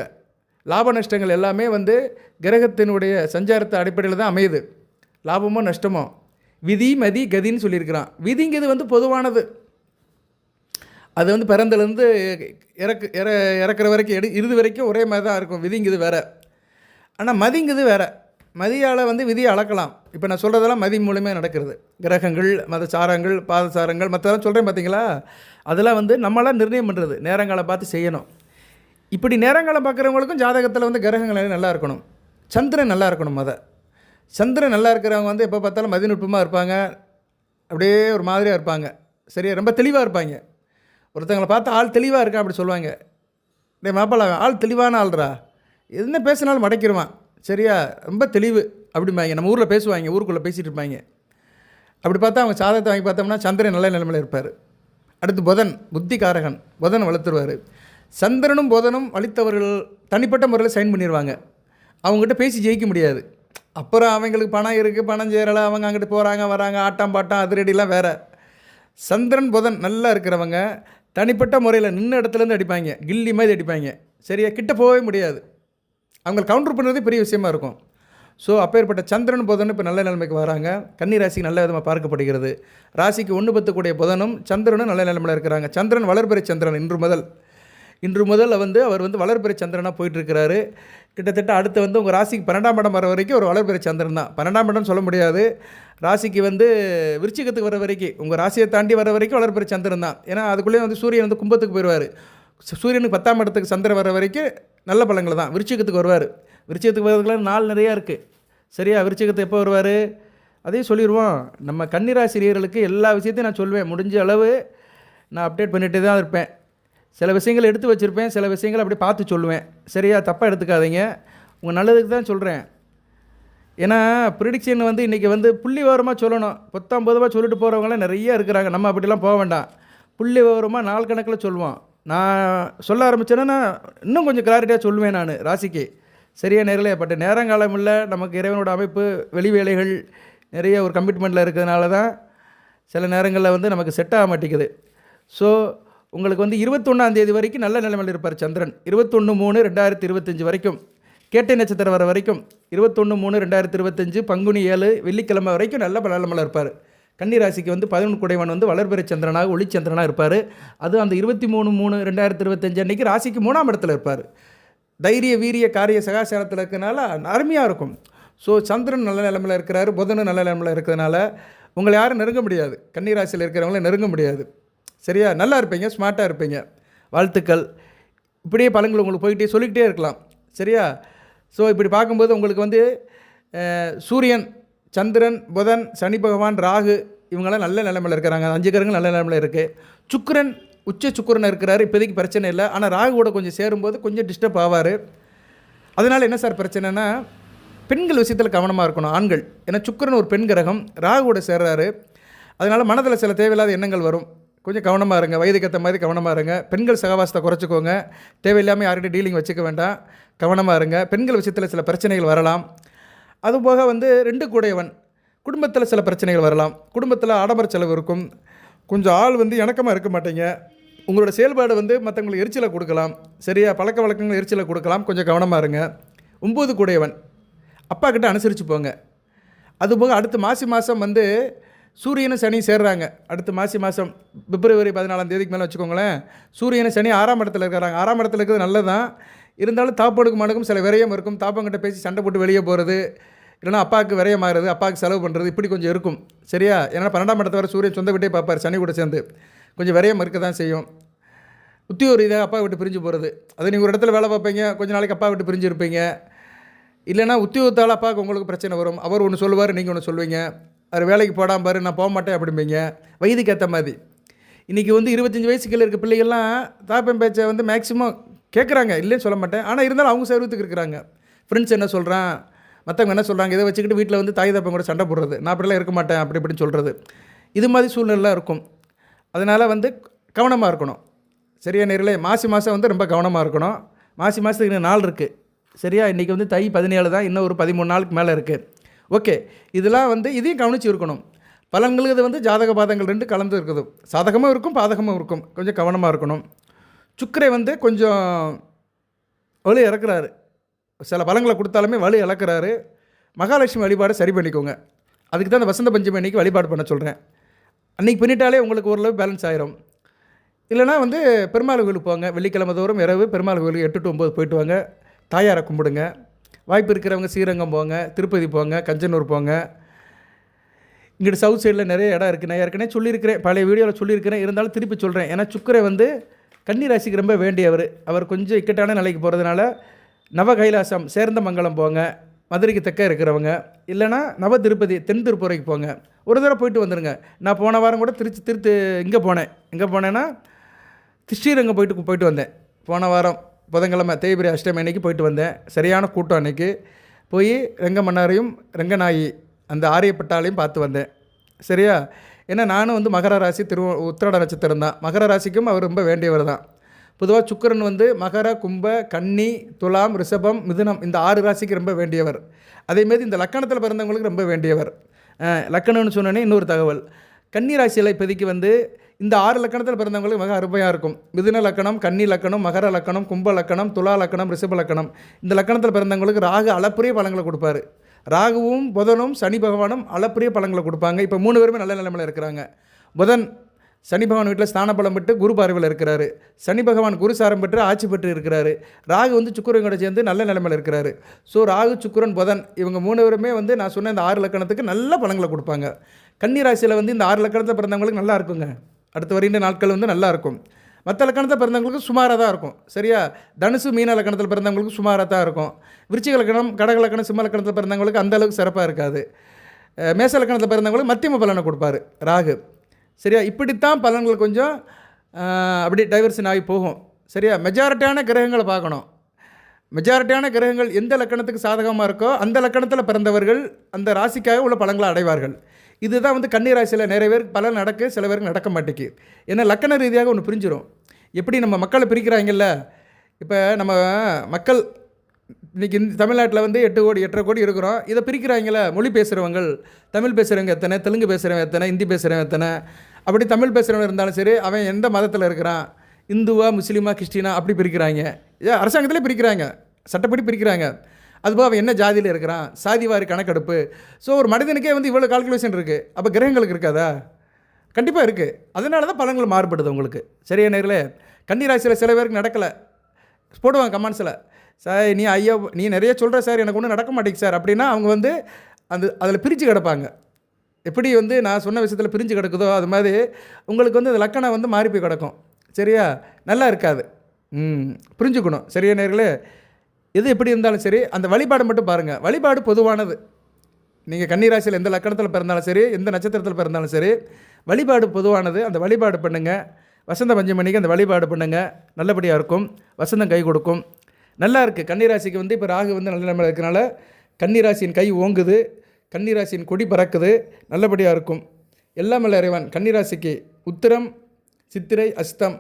லாப நஷ்டங்கள் எல்லாமே வந்து கிரகத்தினுடைய சஞ்சாரத்தை அடிப்படையில் தான் அமையுது. லாபமோ நஷ்டமோ விதி மதி கதின்னு சொல்லியிருக்கிறான். விதிங்கிறது வந்து பொதுவானது. அது வந்து பிறந்தலேருந்து இறக்குற வரைக்கும் இறுதி வரைக்கும் ஒரே மாதிரி தான் இருக்கும். விதிங்கிறது வேறு, ஆனால் மதிங்கிறது வேறு. மதியால் வந்து விதியை அளக்கலாம். இப்போ நான் சொல்கிறதெல்லாம் மதி மூலமே நடக்கிறது. கிரகங்கள் மதசாரங்கள் பாதசாரங்கள் மற்றதெல்லாம் சொல்கிறேன் பார்த்தீங்களா, அதெல்லாம் வந்து நம்மளாம் நிர்ணயம் பண்ணுறது. நேரங்காலம் பார்த்து செய்யணும். இப்படி நேரங்காலம் பார்க்குறவங்களுக்கும் ஜாதகத்தில் வந்து கிரகங்கள் நல்லா இருக்கணும். சந்திரன் நல்லா இருக்கணும். சந்திரன் நல்லா இருக்கிறவங்க வந்து எப்போ பார்த்தாலும் மதிநுட்பமாக இருப்பாங்க. அப்படியே ஒரு மாதிரியாக இருப்பாங்க. சரியா? ரொம்ப தெளிவாக இருப்பாங்க. ஒருத்தங்களை பார்த்து ஆள் தெளிவாக இருக்கான் அப்படி சொல்லுவாங்க. டே மாப்பிள்ள ஆள் தெளிவான ஆள்ரா, என்ன பேசினாலும் மடைக்கிடுவான். சரியா? ரொம்ப தெளிவு அப்படிம்பாங்க. நம்ம ஊரில் பேசுவாங்க, ஊருக்குள்ளே பேசிகிட்டு இருப்பாங்க. அப்படி பார்த்தா அவங்க சாதகத்தை வாங்கி பார்த்தோம்னா சந்திரன் நல்ல நிலைமையில் இருப்பார். அடுத்து புதன் புத்திகாரகன், புதன் வளர்த்துருவார். சந்திரனும் புதனும் வலித்தவர்கள் தனிப்பட்ட முறையில் சைன் பண்ணிடுவாங்க. அவங்ககிட்ட பேசி ஜெயிக்க முடியாது. அப்புறம் அவங்களுக்கு பணம் இருக்குது, பணம் சேரலை, அவங்க அங்கிட்டு போகிறாங்க வராங்க, ஆட்டம் பாட்டம் அதிரடிலாம் வேறு. சந்திரன் புதன் நல்லா இருக்கிறவங்க தனிப்பட்ட முறையில் நின்ன இடத்துலேருந்து அடிப்பாங்க, கில்லி மாதிரி அடிப்பாங்க. சரியா? கிட்ட போகவே முடியாது. அவங்க கவுண்டர் பண்ணுறதே பெரிய விஷயமா இருக்கும். ஸோ அப்பேற்பட்ட சந்திரன் புதன் இப்போ நல்ல நிலைமைக்கு வராங்க. கன்னி ராசிக்கு நல்ல விதமாக பார்க்கப்படுகிறது. ராசிக்கு 1 கூடிய புதனும் சந்திரனும் நல்ல நிலைமையில் இருக்கிறாங்க. சந்திரன் வளர்பிறை சந்திரன் இன்று முதல் வந்து அவர் வந்து வளர்பிறை சந்திரனாக போயிட்டுருக்கிறாரு. கிட்டத்தட்ட அடுத்து வந்து உங்கள் ராசிக்கு 12ஆம் இடம் வர வரைக்கும் ஒரு வளர்பிறை சந்திரன் தான். 12ஆம் இடம் சொல்ல முடியாது, ராசிக்கு வந்து விருச்சிகத்துக்கு வர வரைக்கும், உங்கள் ராசியை தாண்டி வர வரைக்கும் வளர்பிறை சந்திரன் தான். ஏன்னா அதுக்குள்ளேயே வந்து சூரியன் வந்து கும்பத்துக்கு போயிடுவார். சூரியனுக்கு 10ஆம் இடத்துக்கு சந்திரன் வர வரைக்கும் நல்ல பலங்கள் தான். விருச்சிகத்துக்கு வருவார். விருச்சிகத்துக்கு வரதுக்குலாம் நாள் நிறையா இருக்குது. சரியா? விருச்சிகத்துக்கு எப்போ வருவார் அதையும் சொல்லிடுவோம். நம்ம கன்னிராசிரியர்களுக்கு எல்லா விஷயத்தையும் நான் சொல்வேன். முடிஞ்ச அளவு நான் அப்டேட் பண்ணிகிட்டே தான் இருப்பேன். சில விஷயங்கள் எடுத்து வச்சுருப்பேன், சில விஷயங்கள் அப்படி பார்த்து சொல்லுவேன். சரியா? தப்பாக எடுத்துக்காதீங்க, உங்கள் நல்லதுக்கு தான் சொல்கிறேன். ஏன்னா ப்ரிடிக்ஷன் வந்து இன்றைக்கி வந்து புள்ளி விவரமாக சொல்லணும். பொதுவாக சொல்லிட்டு போகிறவங்களாம் நிறைய இருக்கிறாங்க. நம்ம அப்படிலாம் போக வேண்டாம். புள்ளி விவரமாக நாள் கணக்கில் சொல்லுவோம். நான் சொல்ல ஆரம்பித்தேன்னா இன்னும் கொஞ்சம் கிளாரிட்டியாக சொல்லுவேன் நான் ராசிக்கு. சரியா? நேரில் பட் நேரங்காலம் இல்லை, நமக்கு இறைவனோட அமைப்பு, வெளி வேலைகள் நிறைய ஒரு கமிட்மெண்ட்டில் இருக்கிறதுனால தான் சில நேரங்களில் வந்து நமக்கு செட் ஆக மாட்டேங்குது. ஸோ உங்களுக்கு வந்து 21ஆம் தேதி வரைக்கும் நல்ல நிலைமையில் இருப்பார் சந்திரன். 21/3/2025 வரைக்கும், கேட்டை நட்சத்திரம் வர வரைக்கும், 21/3/2025 பங்குனி 7 வெள்ளிக்கிழமை வரைக்கும் நல்ல நிலைமையில் இருப்பார். கன்னிராசிக்கு வந்து 11 குடைவன் வந்து வளர்பிறை சந்திரனாக ஒளிச்சந்திரனாக இருப்பார். அது அந்த 23/3/2025 அன்றைக்கி ராசிக்கு 3ஆம் இடத்துல இருப்பார். தைரிய வீரிய காரிய சகாசாரத்தில் இருக்கிறதுனால அருமையாக இருக்கும். ஸோ சந்திரன் நல்ல நிலைமையில் இருக்கிறாரு, புதனும் நல்ல நிலைமையில் இருக்கிறதுனால உங்களை யாரும் நெருங்க முடியாது. கன்னிராசியில் இருக்கிறவங்கள நெருங்க முடியாது. சரியா? நல்லா இருப்பீங்க, ஸ்மார்ட்டாக இருப்பீங்க. வாழ்த்துக்கள். இப்படியே பலன்கள் உங்களுக்கு போய்கிட்டே சொல்லிக்கிட்டே இருக்கலாம். சரியா? ஸோ இப்படி பார்க்கும்போது உங்களுக்கு வந்து சூரியன், சந்திரன், புதன், சனி பகவான், ராகு இவங்களாம் நல்ல நிலைமையில் இருக்கிறாங்க. 5 கிரகங்கள் நல்ல நிலைமையில் இருக்குது. சுக்கிரன் உச்ச சுக்கிரன் இருக்கிறாரு, இப்போதைக்கு பிரச்சனை இல்லை. ஆனால் ராகுவோட கொஞ்சம் சேரும்போது கொஞ்சம் டிஸ்டர்ப் ஆவார். அதனால் என்ன சார் பிரச்சனைனா, பெண்கள் விஷயத்தில் கவனமாக இருக்கணும் ஆண்கள். ஏன்னா சுக்கிரன் ஒரு பெண் கிரகம், ராகுவோட சேர்றாரு. அதனால் மனதில் சில தேவையில்லாத எண்ணங்கள் வரும். கொஞ்சம் கவனமாக இருங்க, வயதுக்கு ஏற்ற மாதிரி கவனமாக இருங்க. பெண்கள் சகவாசத்தை குறைச்சிக்கோங்க. தேவையில்லாமல் யார்கிட்ட டீலிங் வச்சுக்க வேண்டாம், கவனமாக இருங்க. பெண்கள் விஷயத்தில் சில பிரச்சனைகள் வரலாம். அதுபோக 2 கூடையவன், குடும்பத்தில் சில பிரச்சனைகள் வரலாம். குடும்பத்தில் ஆடம்பர செலவு இருக்கும். கொஞ்சம் ஆள் இணக்கமாக இருக்க மாட்டீங்க. உங்களோட செயல்பாடு மற்றவங்களுக்கு எரிச்சலை கொடுக்கலாம். சரியா, பழக்க வழக்கங்கள் எரிச்சலை கொடுக்கலாம். கொஞ்சம் கவனமாக இருங்க. 9 கூடையவன், அப்பா கிட்ட அனுசரித்து போங்க. அதுபோக அடுத்த மாதம் சூரியனும் சனி சேர்றாங்க. அடுத்த மாதம் பிப்ரவரி 14ஆம் தேதிக்கு மேலே வச்சுக்கோங்களேன். சூரியனும் சனி 6ஆம் இடத்துல இருக்கிறாங்க. 6ஆம் இடத்துல இருக்கிறது நல்லது தான். இருந்தாலும் தாப்பனுக்கும் மனுக்கும் சில விரயம் இருக்கும். தாப்பங்கிட்ட பேசி சண்டை போட்டு வெளியே போகிறது, இல்லைனா அப்பாவுக்கு விரயம் ஆகிறது, அப்பாவுக்கு செலவு பண்ணுறது, இப்படி கொஞ்சம் இருக்கும். சரியா, ஏன்னா 12ஆம் இடத்தை வர சூரியன் சொந்த விட்டே பார்ப்பார் சனி கூட சேர்ந்து. கொஞ்சம் விரயம் இருக்க தான் செய்யும். உத்தியோக ரீதியாக அப்பா விட்டு பிரிஞ்சு போகிறது, அது நீங்கள் ஒரு இடத்துல வேலை பார்ப்பீங்க, கொஞ்சம் நாளைக்கு அப்பா விட்டு பிரிஞ்சு இருப்பீங்க. இல்லைனா உத்தியோகத்தால் அப்பாவுக்கு உங்களுக்கு பிரச்சனை வரும். அவர் ஒன்று சொல்லுவார், நீங்கள் ஒன்று சொல்லுவீங்க. அவர் வேலைக்கு போடாமல் பாரு, நான் போக மாட்டேன் அப்படிம்பீங்க. வயதுக்கு ஏற்ற மாதிரி. இன்றைக்கி 25 வயசுக்குள்ள இருக்க பிள்ளைகள்லாம் தாப்பன் பேச்சை மேக்ஸிமம் கேட்குறாங்க, இல்லைன்னு சொல்ல மாட்டேன். ஆனால் இருந்தாலும் அவங்க சர்வத்துக்கு இருக்கிறாங்க. ஃப்ரெண்ட்ஸ் என்ன சொல்கிறான், மற்றவங்க என்ன சொல்கிறாங்க, இதை வச்சுக்கிட்டு வீட்டில் தாய் தாப்பன் கூட சண்டை போடுறது, நான் அப்படிலாம் இருக்க மாட்டேன் அப்படி இப்படின்னு சொல்கிறது. இது மாதிரி சூழ்நிலாம் இருக்கும். அதனால் கவனமாக இருக்கணும். சரியா நேரில் மாதம் ரொம்ப கவனமாக இருக்கணும். மாதத்துக்கு இன்னும் நாள் இருக்குது. சரியா, இன்றைக்கி தை 17 தான், இன்னும் ஒரு 13 நாளுக்கு மேலே இருக்குது. ஓகே, இதெல்லாம் இதையும் கவனித்து இருக்கணும். பலன்களுக்கு இது ஜாதக பாதங்கள் 2 கலந்து இருக்குது. சாதகமும் இருக்கும், பாதகமும் இருக்கும். கொஞ்சம் கவனமாக இருக்கணும். சுக்கிரை கொஞ்சம் வலு இறக்குறாரு. சில பலங்களை கொடுத்தாலுமே வலு இழக்கிறாரு. மகாலட்சுமி வழிபாடை சரி பண்ணிக்கோங்க. அதுக்கு தான் அந்த வசந்த பஞ்சமி அன்றைக்கி வழிபாடு பண்ண சொல்கிறேன். அன்றைக்கி பண்ணிட்டாலே உங்களுக்கு ஓரளவு பேலன்ஸ் ஆயிரும். இல்லைனா பெருமாள் கோயிலுக்கு போங்க. வெள்ளிக்கிழமை தோறும் இரவு பெருமாள் கோயிலுக்கு 8 to 9 போயிட்டு வாங்க. தாயாரை கும்பிடுங்க. வாய்ப்பு இருக்கிறவங்க ஸ்ரீரங்கம் போங்க, திருப்பதி போங்க, கஞ்சனூர் போங்க. இங்கிட்டு சவுத் சைடில் நிறைய இடம் இருக்குது. நான் ஏற்கனவே சொல்லியிருக்கிறேன், பழைய வீடியோவில் சொல்லியிருக்கிறேன். இருந்தாலும் திருப்பி சொல்கிறேன். ஏன்னா சுக்கிரை கன்னி ராசிக்கு ரொம்ப வேண்டியவர். அவர் கொஞ்சம் இக்கட்டான நிலைக்கு போகிறதுனால நவ கைலாசம் சேர்ந்த மங்கலம் போங்க. மதுரைக்கு தெற்க இருக்கிறவங்க, இல்லைனா நவ திருப்பதி தென் திருப்புரைக்கு போங்க. ஒரு தடவை போயிட்டு வந்துடுங்க. நான் போன வாரம் கூட இங்கே போனேன்னா ஸ்ரீரங்கம் போயிட்டு வந்தேன். போன வாரம் புதன்கிழமை தேய்பிரை அஷ்டமி அன்னைக்கு போயிட்டு வந்தேன். சரியான கூட்டம் அன்னைக்கு. போய் ரெங்கமன்னாரையும் ரெங்கநாயி அந்த ஆரியப்பட்டாலையும் பார்த்து வந்தேன். சரியா, ஏன்னா நானும் மகர ராசி உத்திராட நட்சத்திரம் தான். மகர ராசிக்கும் அவர் ரொம்ப வேண்டியவர் தான். பொதுவாக சுக்கிரன் மகர, கும்ப, கன்னி, துலாம், ரிஷபம், மிதுனம் இந்த 6 ராசிக்கு ரொம்ப வேண்டியவர். அதேமாரி இந்த லக்கணத்தில் பிறந்தவங்களுக்கு ரொம்ப வேண்டியவர். லக்கணம்னு சொன்னோன்னே இன்னொரு தகவல், கன்னி ராசியில் இப்போதைக்கு இந்த 6 லக்கணத்தில் பிறந்தவங்களுக்கு மிக அருமையாக இருக்கும். மிதுன லக்கணம், கன்னி லக்கணம், மகர லக்கணம், கும்ப லக்கணம், துலா லக்கணம், ரிஷப லக்கணம் இந்த லக்கணத்தில் பிறந்தவங்களுக்கு ராகு அளப்பரிய பலங்களை கொடுப்பாரு. ராகுவும் புதனும் சனி பகவானும் அளப்பரிய பலங்களை கொடுப்பாங்க. இப்போ 3 பேருமே நல்ல நிலைமையில் இருக்கிறாங்க. புதன் சனி பகவான் வீட்டில் ஸ்தான பலம் பெற்று குரு பார்வையில் இருக்கிறாரு. சனி பகவான் குரு சாரம் பெற்று ஆட்சி பெற்று இருக்கிறாரு. ராகு சுக்கிரன் கூட சேர்ந்து நல்ல நிலைமையில் இருக்கிறாரு. ஸோ ராகு, சுக்கிரன், புதன் இவங்க 3 பேருமே நான் சொன்ன இந்த 6 லக்கணத்துக்கு நல்ல பலங்களை கொடுப்பாங்க. கன்னி ராசியில் இந்த 6 லக்கணத்தில் பிறந்தவங்களுக்கு நல்லா இருக்குங்க. அடுத்து வருகின்ற நாட்கள் நல்லா இருக்கும். மற்ற லக்கணத்தில் பிறந்தவங்களுக்கு சுமாராக தான் இருக்கும். சரியா, தனுசு மீன லக்கணத்தில் பிறந்தவங்களுக்கு சுமாராக தான் இருக்கும். விருச்சிக லக்கணம், கடக லக்கணம், சிம்ம லக்கணத்தில் பிறந்தவங்களுக்கு அந்தளவுக்கு சிறப்பாக இருக்காது. மேச லக்கணத்தில் பிறந்தவங்களுக்கு மத்தியம பலனை கொடுப்பார் ராகு. சரியா, இப்படித்தான் பலன்கள் கொஞ்சம் அப்படி டைவர்ஷன் ஆகி போகும். சரியா, மெஜாரிட்டியான கிரகங்களை பார்க்கணும். மெஜாரிட்டியான கிரகங்கள் எந்த லக்கணத்துக்கு சாதகமாக இருக்கோ அந்த லக்கணத்தில் பிறந்தவர்கள் அந்த ராசிக்காக உள்ள பலன்களை அடைவார்கள். இதுதான் கன்னி ராசியில் நிறைய பேருக்கு பலன் நடக்க, சில பேருக்கு நடக்க மாட்டேங்குது. ஏன்னா லக்கண ரீதியாக ஒன்று பிரிஞ்சிடும். எப்படி நம்ம மக்களை பிரிக்கிறாங்கல்ல, இப்போ நம்ம மக்கள் இன்றைக்கி தமிழ்நாட்டில் 8 கோடி 8.5 கோடி இருக்கிறோம். இதை பிரிக்கிறாங்களே, மொழி பேசுகிறவங்க, தமிழ் பேசுகிறவங்க எத்தனை, தெலுங்கு பேசுகிறவங்க எத்தனை, ஹிந்தி பேசுகிறவங்க எத்தனை. அப்படி தமிழ் பேசுகிறவங்க இருந்தாலும் சரி, அவன் எந்த மதத்தில் இருக்கிறான், இந்துவா, முஸ்லீமா, கிறிஸ்டினா அப்படி பிரிக்கிறாங்க. அரசாங்கத்திலே பிரிக்கிறாங்க, சட்டப்படி பிரிக்கிறாங்க. அதுபோல் அவன் என்ன ஜாதியில் இருக்கிறான், சாதிவாரி கணக்கெடுப்பு. ஸோ ஒரு மனிதனுக்கே இவ்வளோ கால்குலேஷன் இருக்குது. அப்போ கிரகங்களுக்கு இருக்காதா? கண்டிப்பாக இருக்குது. அதனால தான் பலன்கள் மாறுபடுது உங்களுக்கு. சரியா நேர்களே, கன்னி ராசியில் சில பேருக்கு நடக்கலை, போடுவாங்க கமெண்ட்ஸில், சார் நீ நிறைய சொல்கிற சார், எனக்கு ஒன்றும் நடக்க மாட்டேங்குது சார் அப்படின்னா அவங்க அதில் பிரித்து கிடப்பாங்க. எப்படி நான் சொன்ன விஷயத்தில் பிரிஞ்சு கிடக்குதோ அது மாதிரி உங்களுக்கு அந்த லக்கணம் மாறி போய் கிடக்கும். சரியா, நல்லா இருக்காது. புரிஞ்சுக்கணும். சரியா நேர்களே, எது எப்படி இருந்தாலும் சரி அந்த வழிபாடு மட்டும் பாருங்கள். வழிபாடு பொதுவானது. நீங்கள் கன்னி ராசியில் எந்த லக்கணத்தில் பிறந்தாலும் சரி, எந்த நட்சத்திரத்தில் பிறந்தாலும் சரி, வழிபாடு பொதுவானது. அந்த வழிபாடு பண்ணுங்கள். வசந்த பஞ்சமணிக்கு அந்த வழிபாடு பண்ணுங்கள், நல்லபடியாக இருக்கும். வசந்தம் கை கொடுக்கும். நல்லா இருக்குது. கன்னிராசிக்கு வந்து இப்போ ராகு வந்து நல்ல நிலைமையில் இருக்கனால கன்னிராசியின் கை ஓங்குது, கன்னிராசியின் கொடி பறக்குது, நல்லபடியாக இருக்கும். எல்லாம் வல்ல இறைவன் கன்னிராசிக்கு உத்திரம், சித்திரை, அஸ்தம்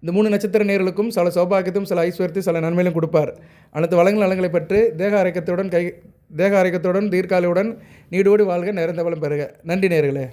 இந்த 3 நட்சத்திர நேர்களுக்கும் சில சௌபாகியத்தையும் சில ஐஸ்வர்யத்தையும் சில நன்மையிலும் கொடுப்பார். அனைத்து வளங்கள் நலங்களை பெற்று தேக ஆரோக்கியத்துடன் தீர்க்காலையுடன் நீடோடி வாழ்க, நிறைந்த வளம் பெறுக. நன்றி நேயர்களே.